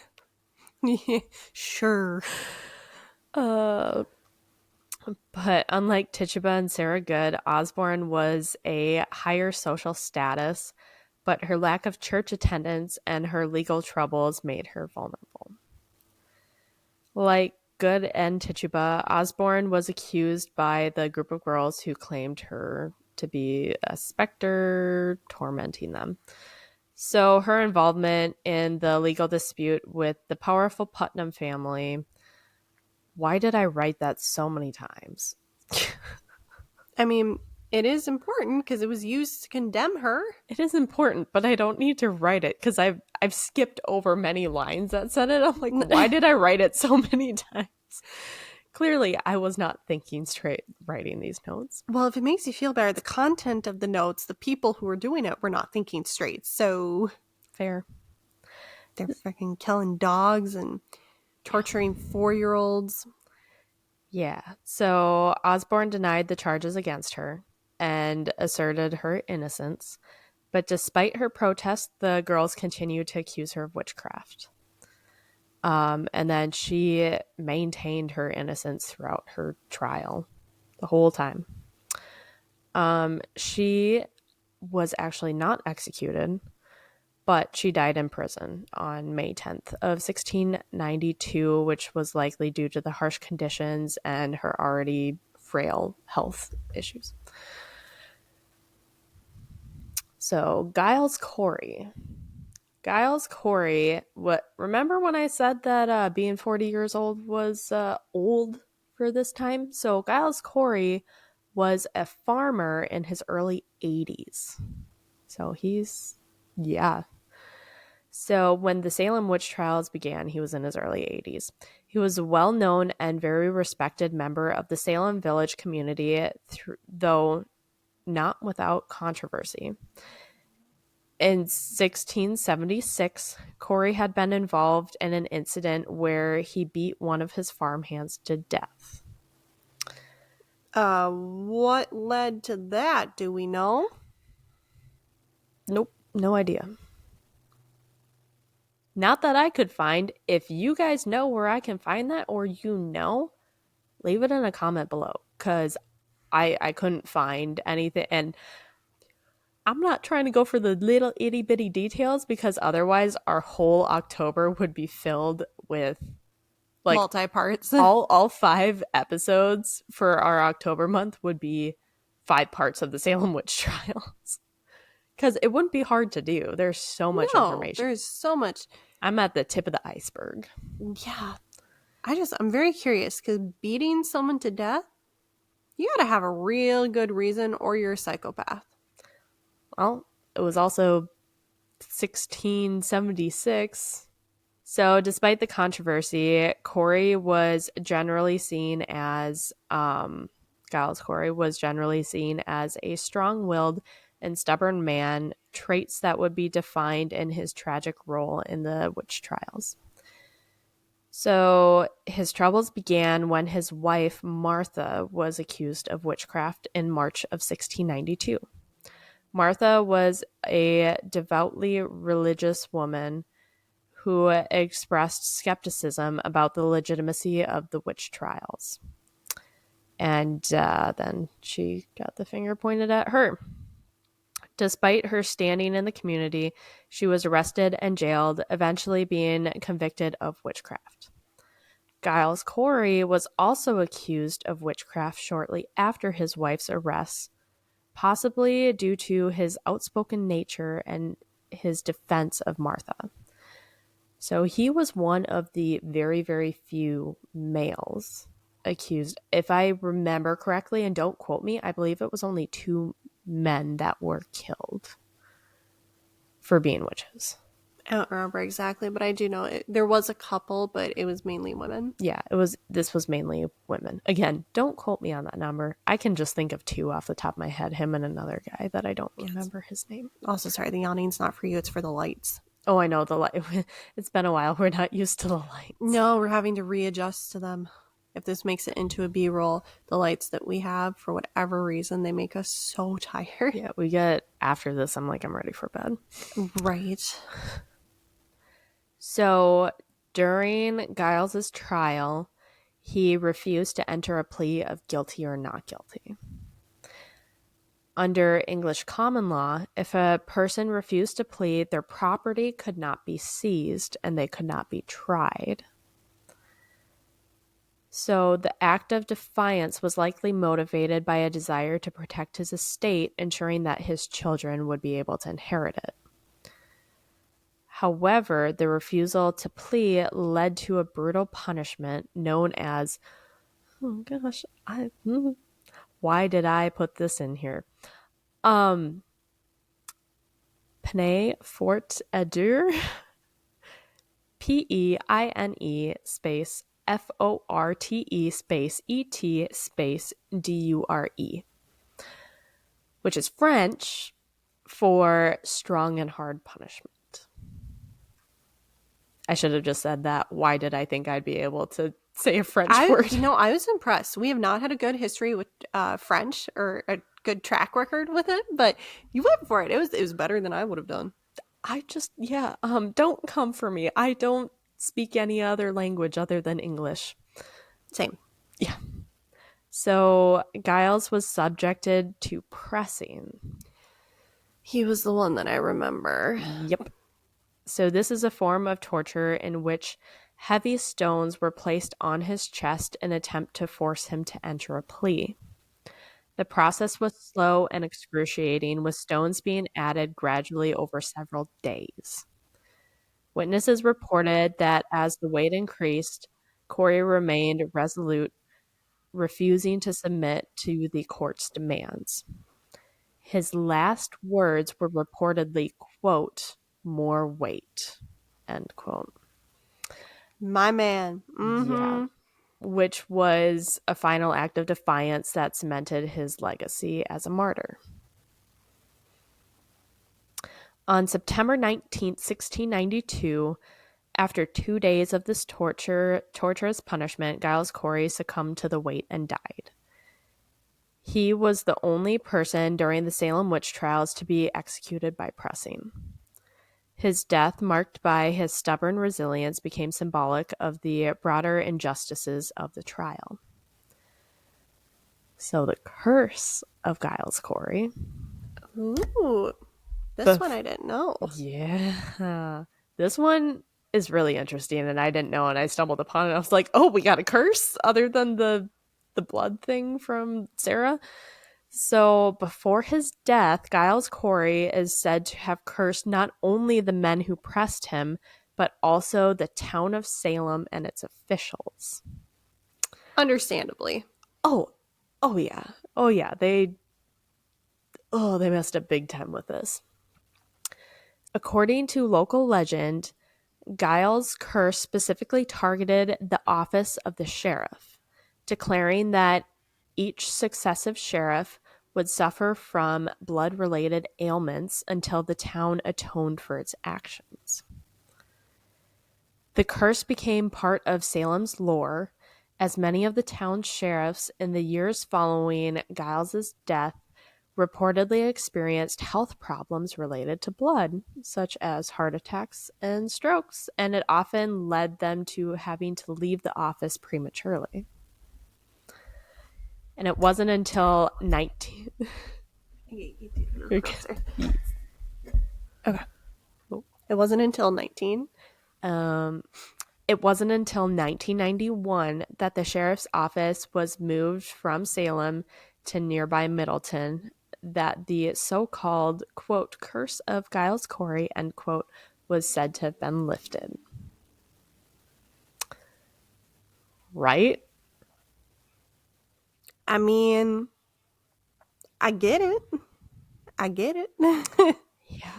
Sure. But unlike Tituba and Sarah Good, Osborne was a higher social status, but her lack of church attendance and her legal troubles made her vulnerable. Like Good and Tituba, Osborne was accused by the group of girls who claimed her to be a specter tormenting them. So her involvement in the legal dispute with the powerful Putnam family. Why did I write that so many times? I mean, it is important because it was used to condemn her. It is important, but I don't need to write it because I've skipped over many lines that said it. I'm like, why did I write it so many times? Clearly, I was not thinking straight writing these notes. Well, if it makes you feel better, the content of the notes, the people who were doing it were not thinking straight. So Fair. they're freaking killing dogs and torturing 4-year-olds. Yeah. So Osborne denied the charges against her and asserted her innocence. But despite her protest, the girls continued to accuse her of witchcraft. And then she maintained her innocence throughout her trial the whole time. She was actually not executed, but she died in prison on May 10th of 1692, which was likely due to the harsh conditions and her already frail health issues. So, Giles Corey. Giles Corey, remember when I said that being 40 years old was old for this time? So, Giles Corey was a farmer in his early 80s. So, yeah. So, when the Salem witch trials began, he was in his early 80s. He was a well known and very respected member of the Salem village community, though not without controversy. In 1676, Corey had been involved in an incident where he beat one of his farmhands to death. What led to that? Do we know? Nope, no idea. Not that I could find. If you guys know where I can find that, or leave it in a comment below, because I couldn't find anything. And I'm not trying to go for the little itty bitty details, because otherwise our whole October would be filled with like Multi parts. all 5 episodes for our October month would be 5 parts of the Salem witch trials. Because it wouldn't be hard to do. There's so much No, information. there's so much. I'm at the tip of the iceberg. Yeah. I'm very curious because beating someone to death, you gotta have a real good reason or you're a psychopath. Well, it was also 1676. So, despite the controversy, Corey was generally seen as, Giles Corey was generally seen as a strong willed and stubborn man, traits that would be defined in his tragic role in the witch trials. So, his troubles began when his wife, Martha, was accused of witchcraft in March of 1692. Martha was a devoutly religious woman who expressed skepticism about the legitimacy of the witch trials. And then she got the finger pointed at her. Despite her standing in the community, she was arrested and jailed, eventually being convicted of witchcraft. Giles Corey was also accused of witchcraft shortly after his wife's arrest, possibly due to his outspoken nature and his defense of Martha. So he was one of the very, very few males accused. If I remember correctly, and don't quote me, I believe it was only 2 men that were killed for being witches. I don't remember exactly, but I do know there was a couple, but it was mainly women. Yeah, this was mainly women. Again, don't quote me on that number. I can just think of 2 off the top of my head, him and another guy that I don't remember his name. Also, sorry, the yawning's not for you, it's for the lights. Oh, I know, the light. It's been a while. We're not used to the lights. No, we're having to readjust to them. If this makes it into a B-roll, the lights that we have, for whatever reason, they make us so tired. Yeah, we get after this, I'm ready for bed. Right. So during Giles's trial, he refused to enter a plea of guilty or not guilty. Under English common law, if a person refused to plead, their property could not be seized and they could not be tried. So the act of defiance was likely motivated by a desire to protect his estate, ensuring that his children would be able to inherit it. However, the refusal to plea led to a brutal punishment known as, oh gosh, why did I put this in here? Peine Fort Edur, Peine space FORTE space ET space DURE, which is French for strong and hard punishment. I should have just said that. Why did I think I'd be able to say a French word? I was impressed. We have not had a good history with French or a good track record with it, but you went for it. It was better than I would have done. Don't come for me. I don't speak any other language other than English. Same. Yeah. So Giles was subjected to pressing. He was the one that I remember. Yep. So this is a form of torture in which heavy stones were placed on his chest in an attempt to force him to enter a plea. The process was slow and excruciating, with stones being added gradually over several days. Witnesses reported that as the weight increased, Corey remained resolute, refusing to submit to the court's demands. His last words were reportedly, quote, "more weight," end quote. My man. Mm-hmm. Yeah. Which was a final act of defiance that cemented his legacy as a martyr. On September 19th, 1692, after 2 days of this torturous punishment, Giles Corey succumbed to the weight and died. He was the only person during the Salem witch trials to be executed by pressing. His death, marked by his stubborn resilience, became symbolic of the broader injustices of the trial. So the curse of Giles Corey. Ooh, this one I didn't know. Yeah. This one is really interesting, and I didn't know, and I stumbled upon it. I was like, oh, we got a curse other than the blood thing from Sarah. So before his death, Giles Corey is said to have cursed not only the men who pressed him, but also the town of Salem and its officials. Understandably. Oh yeah. Oh yeah. They messed up big time with this. According to local legend, Giles' curse specifically targeted the office of the sheriff, declaring that each successive sheriff would suffer from blood-related ailments until the town atoned for its actions. The curse became part of Salem's lore, as many of the town's sheriffs in the years following Giles' death reportedly experienced health problems related to blood, such as heart attacks and strokes, and it often led them to having to leave the office prematurely. And it wasn't until 19... Okay. It wasn't until 19. It wasn't until 1991 that the sheriff's office was moved from Salem to nearby Middleton that the so-called, quote, curse of Giles Corey, end quote, was said to have been lifted. Right? I mean, I get it. Yeah.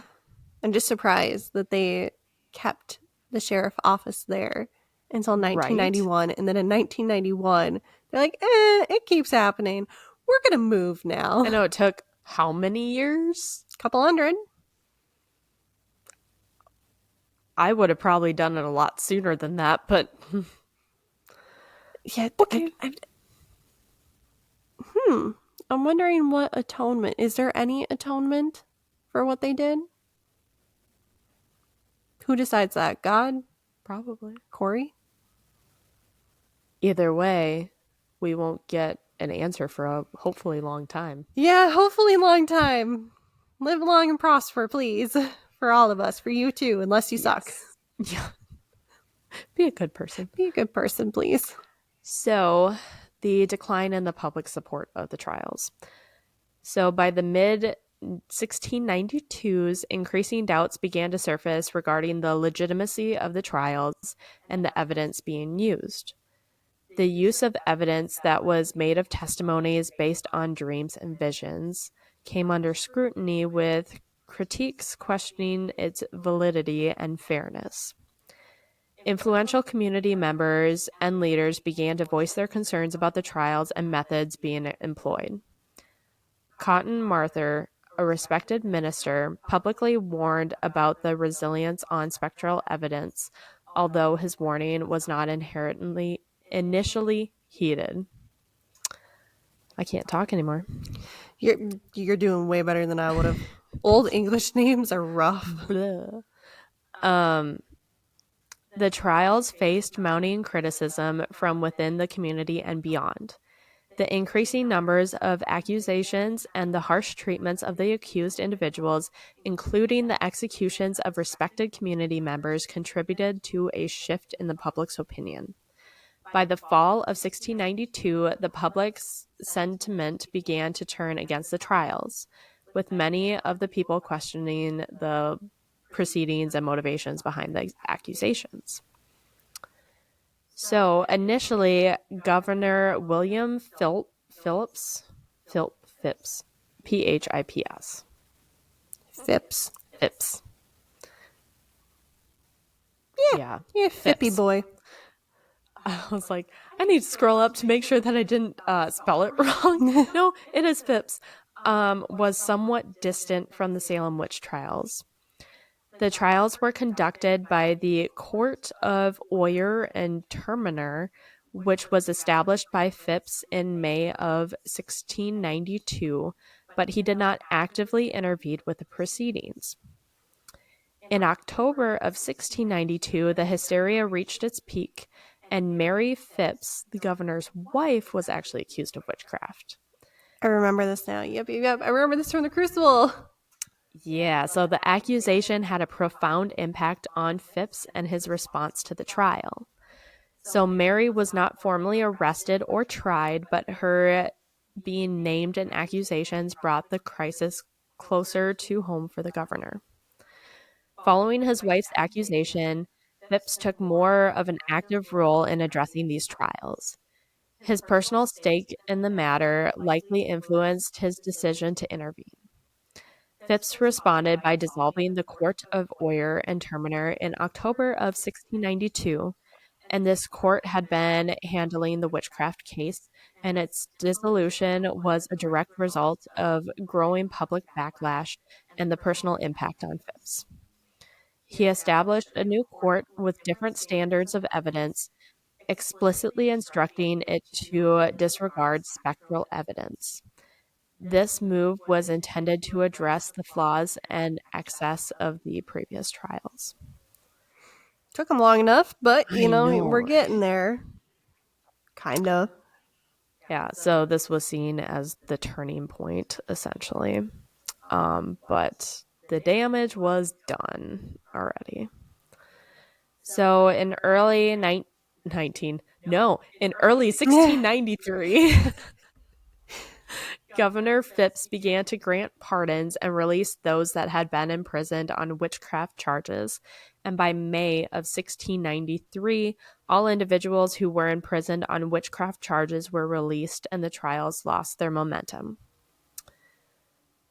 I'm just surprised that they kept the sheriff office there until 1991. Right. And then in 1991, they're like, it keeps happening. We're going to move now. I know it took how many years? A couple hundred. I would have probably done it a lot sooner than that, but... yeah, okay. I'm wondering what atonement. Is there any atonement for what they did? Who decides that? God? Probably. Corey? Either way, we won't get an answer for a hopefully long time. Yeah, hopefully long time. Live long and prosper, please. For all of us. For you too, unless you suck. Yeah. Be a good person. Be a good person, please. So, the decline in the public support of the trials. So, by the mid 1692s, increasing doubts began to surface regarding the legitimacy of the trials and the evidence being used. The use of evidence that was made of testimonies based on dreams and visions came under scrutiny, with critiques questioning its validity and fairness. Influential community members and leaders began to voice their concerns about the trials and methods being employed. Cotton Mather, a respected minister, publicly warned about the reliance on spectral evidence, although his warning was not initially heeded. I can't talk anymore. You're doing way better than I would have. Old English names are rough. The trials faced mounting criticism from within the community and beyond. The increasing numbers of accusations and the harsh treatments of the accused individuals, including the executions of respected community members, contributed to a shift in the public's opinion. By the fall of 1692, the public's sentiment began to turn against the trials, with many of the people questioning the proceedings and motivations behind the accusations. So initially, Governor William Phipps, P-H-I-P-S. Phipps. Yeah, Phippy boy. I was like, I need to scroll up to make sure that I didn't spell it wrong. No, it is Phipps. Was somewhat distant from the Salem witch trials. The trials were conducted by the Court of Oyer and Terminer, which was established by Phipps in May of 1692, but he did not actively intervene with the proceedings. In October of 1692, the hysteria reached its peak, and Mary Phipps, the governor's wife, was actually accused of witchcraft. I remember this now. Yep. I remember this from the Crucible. Yeah, so the accusation had a profound impact on Phipps and his response to the trial. So Mary was not formally arrested or tried, but her being named in accusations brought the crisis closer to home for the governor. Following his wife's accusation, Phipps took more of an active role in addressing these trials. His personal stake in the matter likely influenced his decision to intervene. Phipps responded by dissolving the Court of Oyer and Terminer in October of 1692, and this court had been handling the witchcraft case, and its dissolution was a direct result of growing public backlash and the personal impact on Phipps. He established a new court with different standards of evidence, explicitly instructing it to disregard spectral evidence. This move was intended to address the flaws and excess of the previous trials. Took him long enough, but, I know, we're right? getting there. Kind of. Yeah, so this was seen as the turning point, essentially. But the damage was done already. So in early 1693, Governor Phipps began to grant pardons and release those that had been imprisoned on witchcraft charges. And by May of 1693, all individuals who were imprisoned on witchcraft charges were released and the trials lost their momentum.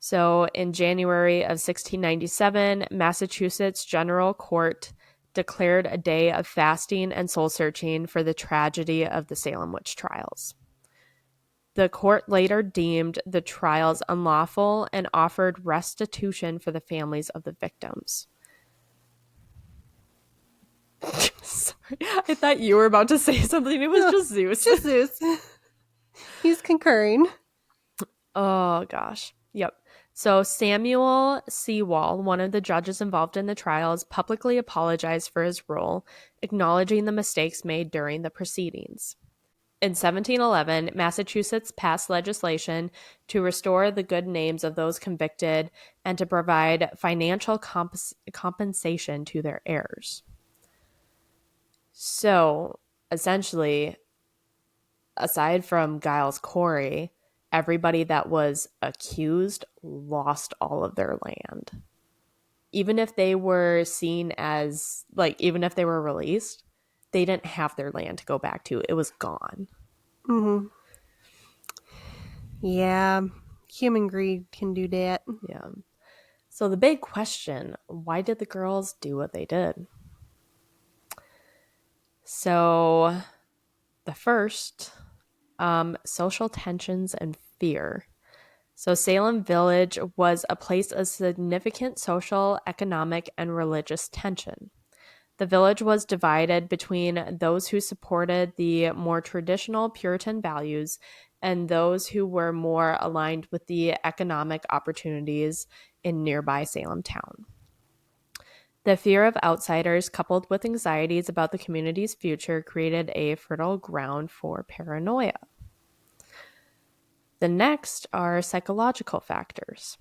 So in January of 1697, Massachusetts General Court declared a day of fasting and soul searching for the tragedy of the Salem witch trials. The court later deemed the trials unlawful and offered restitution for the families of the victims. Sorry, I thought you were about to say something. It was just Zeus. Just Zeus. He's concurring. Oh, gosh. Yep. So Samuel Sewall, one of the judges involved in the trials, publicly apologized for his role, acknowledging the mistakes made during the proceedings. In 1711, Massachusetts passed legislation to restore the good names of those convicted and to provide financial compensation to their heirs. So, essentially, aside from Giles Corey, everybody that was accused lost all of their land. Even if they were seen as, even if they were released, they didn't have their land to go back to. It was gone. Mm-hmm. Yeah, human greed can do that. Yeah. So the big question, why did the girls do what they did? So the first, social tensions and fear. So Salem Village was a place of significant social, economic, and religious tension. The village was divided between those who supported the more traditional Puritan values and those who were more aligned with the economic opportunities in nearby Salem town. The fear of outsiders, coupled with anxieties about the community's future, created a fertile ground for paranoia. The next are psychological factors.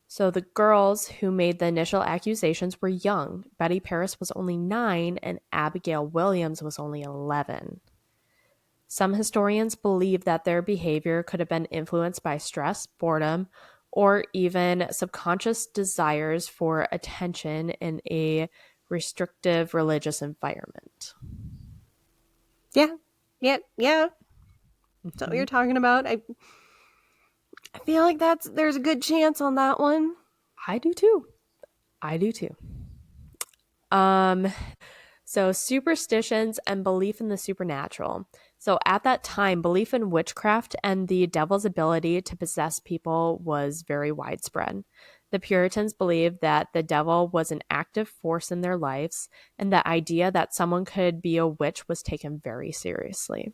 So the girls who made the initial accusations were young. Betty Paris was only 9 and Abigail Williams was only 11. Some historians believe that their behavior could have been influenced by stress, boredom, or even subconscious desires for attention in a restrictive religious environment. Yeah. That's what you're talking about. I feel like there's a good chance on that one. I do too. So superstitions and belief in the supernatural. So at that time, belief in witchcraft and the devil's ability to possess people was very widespread. The Puritans believed that the devil was an active force in their lives, and the idea that someone could be a witch was taken very seriously.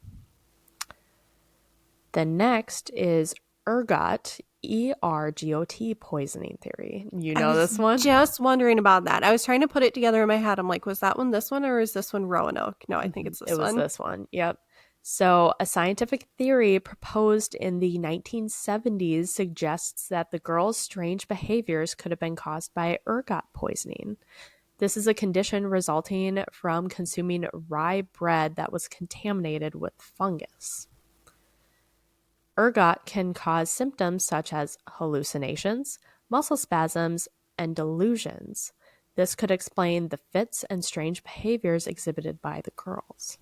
The next is ergot, ERGOT poisoning theory. You I know was this one? just wondering about that. I was trying to put it together in my head. I'm like, was that one this one, or is this one Roanoke? No, I think it's It this was one. this one. Yep. So, a scientific theory proposed in the 1970s suggests that the girl's strange behaviors could have been caused by ergot poisoning. This is a condition resulting from consuming rye bread that was contaminated with fungus. Ergot can cause symptoms such as hallucinations, muscle spasms, and delusions. This could explain the fits and strange behaviors exhibited by the girls.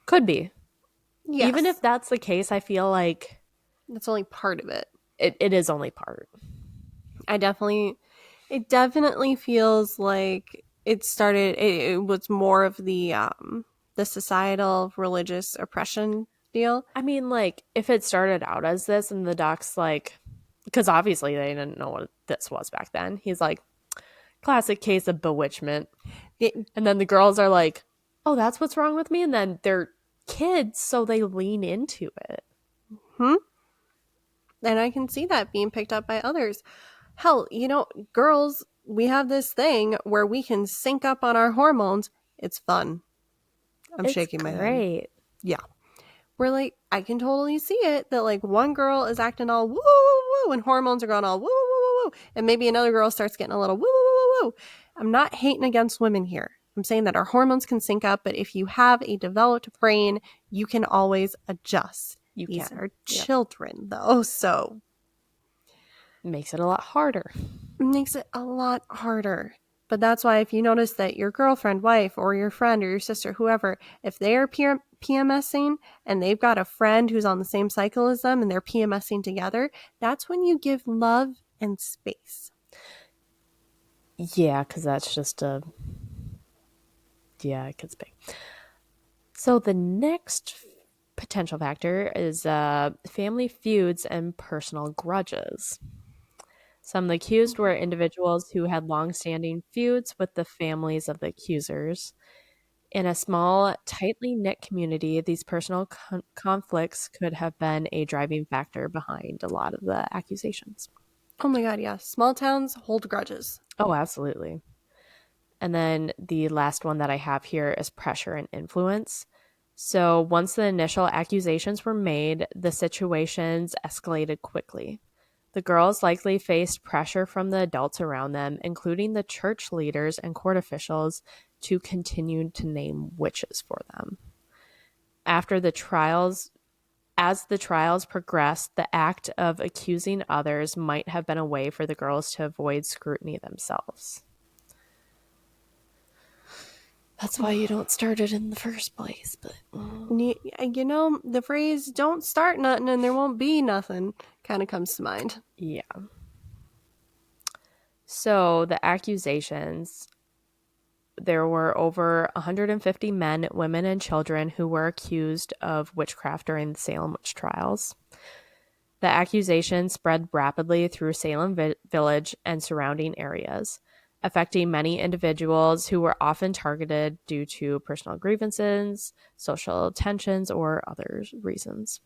Could be. Even if Yes, that's the case, I feel like that's only part of it. it is only part. It definitely feels like it was more of the societal religious oppression deal. I mean, like, if it started out as this and the doc's like, because obviously they didn't know what this was back then. He's like, classic case of bewitchment. It, And then the girls are like, oh, that's what's wrong with me. And then they're kids, so they lean into it. hmm? And I can see that being picked up by others. Hell, girls, we have this thing where we can sync up on our hormones. It's fun. I'm It's shaking my head. great. Yeah. We're like, I can totally see it that like one girl is acting all woo woo woo and hormones are going all woo woo woo woo, and maybe another girl starts getting a little woo woo woo woo. I'm not hating against women here. I'm saying that our hormones can sync up, but if you have a developed brain, you can always adjust. You These can. are Yep. children, though, so Makes it a lot harder. it makes it a lot harder. But that's why if you notice that your girlfriend, wife, or your friend or your sister, whoever, if they are PMSing and they've got a friend who's on the same cycle as them and they're PMSing together, that's when you give love and space. Yeah, because that's just a. Yeah, it gets big. So the next potential factor is family feuds and personal grudges. Some of the accused were individuals who had long-standing feuds with the families of the accusers. In a small, tightly knit community, these personal conflicts could have been a driving factor behind a lot of the accusations. Oh my God, yeah. Small towns hold grudges. Oh, absolutely. And then the last one that I have here is pressure and influence. So once the initial accusations were made, the situations escalated quickly. The girls likely faced pressure from the adults around them, including the church leaders and court officials, to continue to name witches for them. After the trials, as the trials progressed, the act of accusing others might have been a way for the girls to avoid scrutiny themselves. That's why you don't start it in the first place, but The phrase "don't start nothing and there won't be nothing" kind of comes to mind. yeah. So the accusations, there were over 150 men, women, and children who were accused of witchcraft during the Salem witch trials. The accusations spread rapidly through Salem village and surrounding areas, affecting many individuals who were often targeted due to personal grievances, social tensions, or other reasons.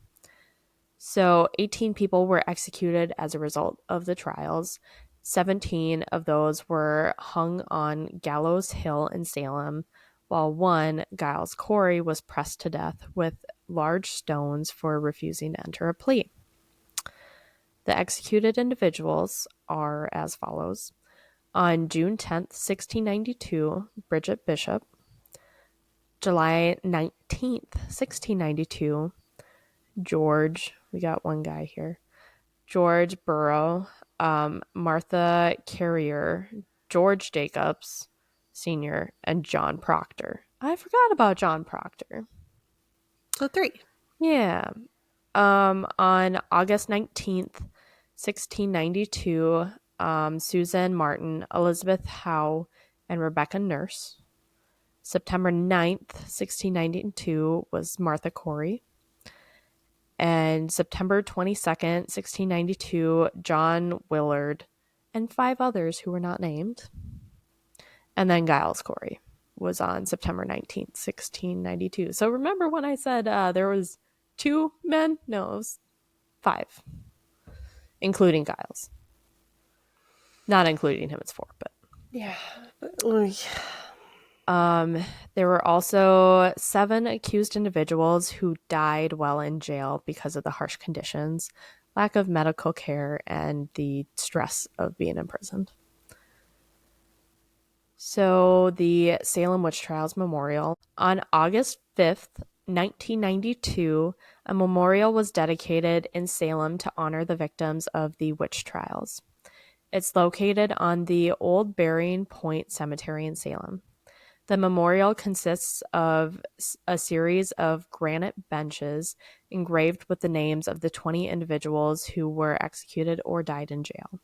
So 18 people were executed as a result of the trials. 17 of those were hung on Gallows Hill in Salem, while one, Giles Corey, was pressed to death with large stones for refusing to enter a plea. The executed individuals are as follows. On June 10th, 1692, Bridget Bishop. July 19th, 1692, George, we got one guy here, George Burrow, Martha Carrier, George Jacobs Sr., and John Proctor. I forgot about John Proctor. So 3. Yeah. On August 19th, 1692, Susan Martin, Elizabeth Howe, and Rebecca Nurse. September 9th, 1692, was Martha Corey. And September 22nd, 1692, John Willard and 5 others who were not named. And then Giles Corey was on September 19th, 1692. So remember when I said there was 2 men? No, it was 5, including Giles. Not including him, it's 4, but Yeah. there were also 7 accused individuals who died while in jail because of the harsh conditions, lack of medical care, and the stress of being imprisoned. So, the Salem Witch Trials Memorial. On August 5th, 1992, a memorial was dedicated in Salem to honor the victims of the witch trials. It's located on the Old Burying Point Cemetery in Salem. The memorial consists of a series of granite benches engraved with the names of the 20 individuals who were executed or died in jail.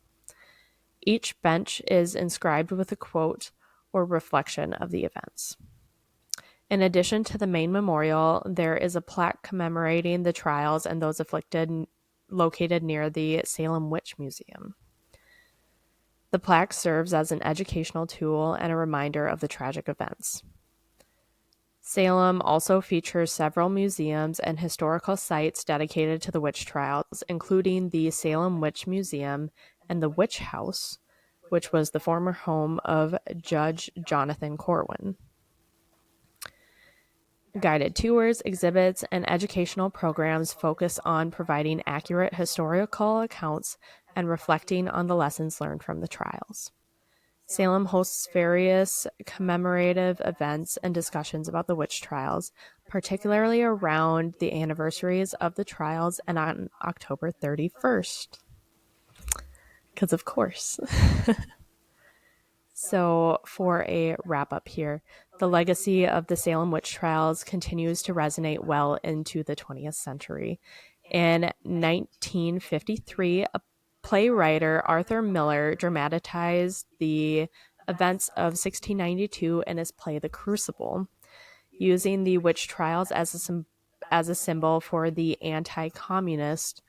Each bench is inscribed with a quote or reflection of the events. In addition to the main memorial, there is a plaque commemorating the trials and those afflicted located near the Salem Witch Museum. The plaque serves as an educational tool and a reminder of the tragic events. Salem also features several museums and historical sites dedicated to the witch trials, including the Salem Witch Museum and the Witch House, which was the former home of Judge Jonathan Corwin. Guided tours, exhibits, and educational programs focus on providing accurate historical accounts and reflecting on the lessons learned from the trials. Salem hosts various commemorative events and discussions about the witch trials, particularly around the anniversaries of the trials and on October 31st. Because, of course. So, for a wrap up here, the legacy of the Salem witch trials continues to resonate well into the 20th century. In 1953, a playwright Arthur Miller dramatized the events of 1692 in his play The Crucible, using the witch trials as a symbol for the anti-communist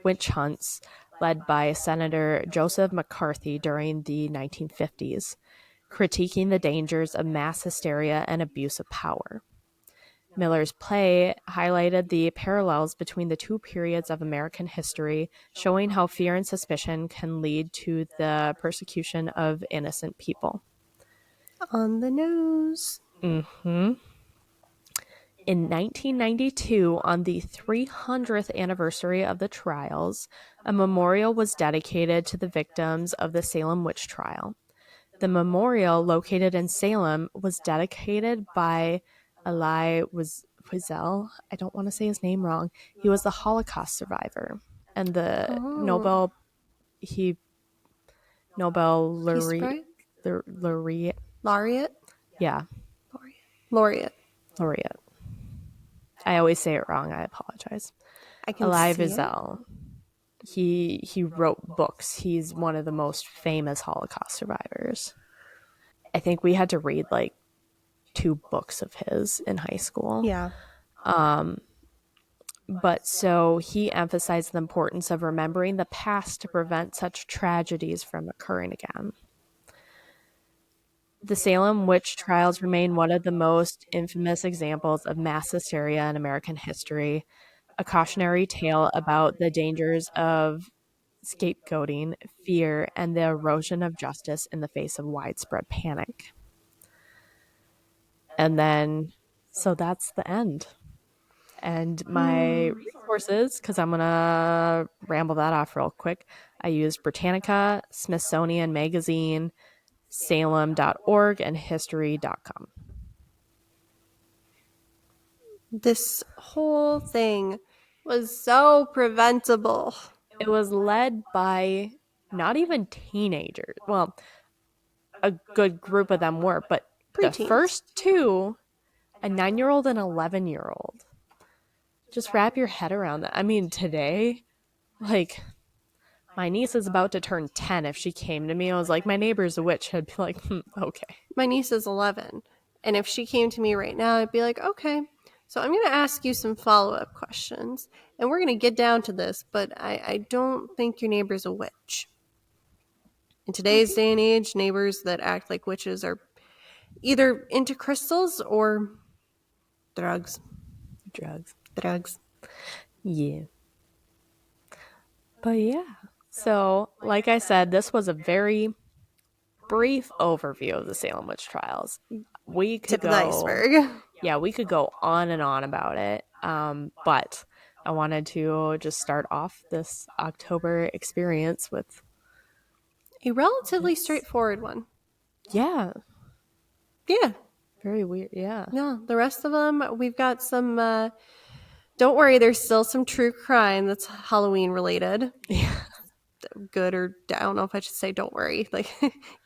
witch hunts led by Senator Joseph McCarthy during the 1950s, critiquing the dangers of mass hysteria and abuse of power. Miller's play highlighted the parallels between the 2 periods of American history, showing how fear and suspicion can lead to the persecution of innocent people. On the nose. Mm-hmm. In 1992, on the 300th anniversary of the trials, a memorial was dedicated to the victims of the Salem witch trial. The memorial, located in Salem, was dedicated by Elie Wiesel. I don't want to say his name wrong. He was the Holocaust survivor and the Nobel laureate. Laureate? Yeah. Laureate. I always say it wrong. I apologize. I can Elie see Wiesel. He wrote books. He's one of the most famous Holocaust survivors. I think we had to read like 2 books of his in high school. Yeah. But so he emphasized the importance of remembering the past to prevent such tragedies from occurring again. The Salem witch trials remain one of the most infamous examples of mass hysteria in American history, a cautionary tale about the dangers of scapegoating, fear, and the erosion of justice in the face of widespread panic. And then, so that's the end. And my resources, because I'm going to ramble that off real quick, I used Britannica, Smithsonian Magazine, salem.org, and history.com. This whole thing was so preventable. It was led by not even teenagers. Well, a good group of them were, but Preteens. The first 2, a 9-year-old and 11-year-old. Just wrap your head around that. I mean, today, like, my niece is about to turn 10. If she came to me, I was like, my neighbor's a witch. I'd be like, okay. My niece is 11. And if she came to me right now, I'd be like, okay. So I'm going to ask you some follow-up questions. And we're going to get down to this, but I don't think your neighbor's a witch. In today's day and age, neighbors that act like witches are either into crystals or drugs. Drugs. Yeah. But yeah. So, like I said, this was a very brief overview of the Salem witch trials. We could Tip of the iceberg. Yeah, we could go on and on about it. But I wanted to just start off this October experience with A relatively straightforward one. Yeah. Yeah. Very weird. Yeah. No, the rest of them, we've got some. Don't worry, there's still some true crime that's Halloween related. Yeah. Good or I don't know if I should say don't worry. Like,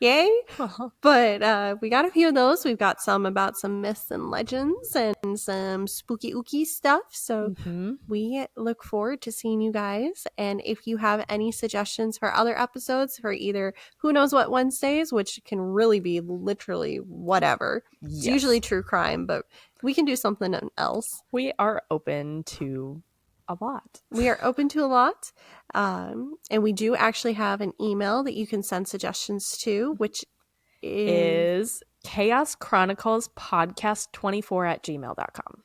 yay. Uh-huh. But we got a few of those. We've got some about some myths and legends and some spooky ooky stuff. So we look forward to seeing you guys. And if you have any suggestions for other episodes for either Who Knows What Wednesdays, which can really be literally whatever. Yes. It's usually true crime, but we can do something else. We are open to a lot. We are open to a lot. And we do actually have an email that you can send suggestions to, which is Chaos Chronicles Podcast 24@gmail.com.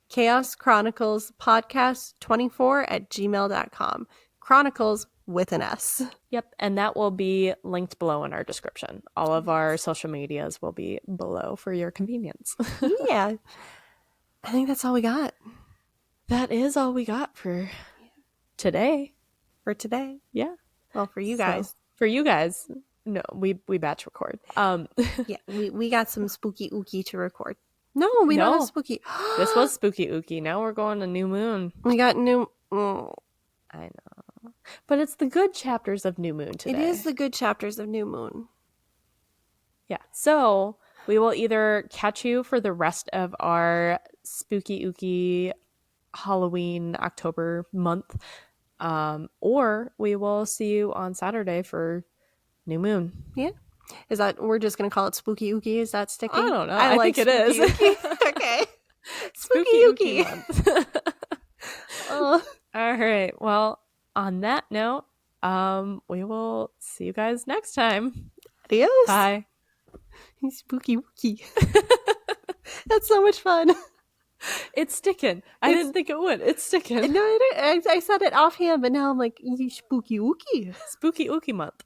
Chaos Chronicles Podcast 24@gmail.com. Chronicles with an S. Yep. And that will be linked below in our description. All of our social medias will be below for your convenience. Yeah. I think that's all we got. That is all we got for today. For today. Yeah. Well, for you guys. So, for you guys. No, we batch record. Yeah, we got some spooky ooky to record. No, we don't have spooky. This was spooky ooky. Now we're going to New Moon. We got new. I know. But it's the good chapters of New Moon today. It is the good chapters of New Moon. Yeah. So we will either catch you for the rest of our spooky ooky Halloween October month, or we will see you on Saturday for New Moon. Yeah. Is that, we're just going to call it spooky ooky? Is that sticking? I don't know. I like think it is. Okay. Spooky ooky month. All right. Well, on that note, we will see you guys next time. Adios. Bye. Spooky ooky. That's so much fun. It's sticking. I didn't think it would. It's sticking. No, I said it offhand, but now I'm like, spooky ooky. Spooky ooky month.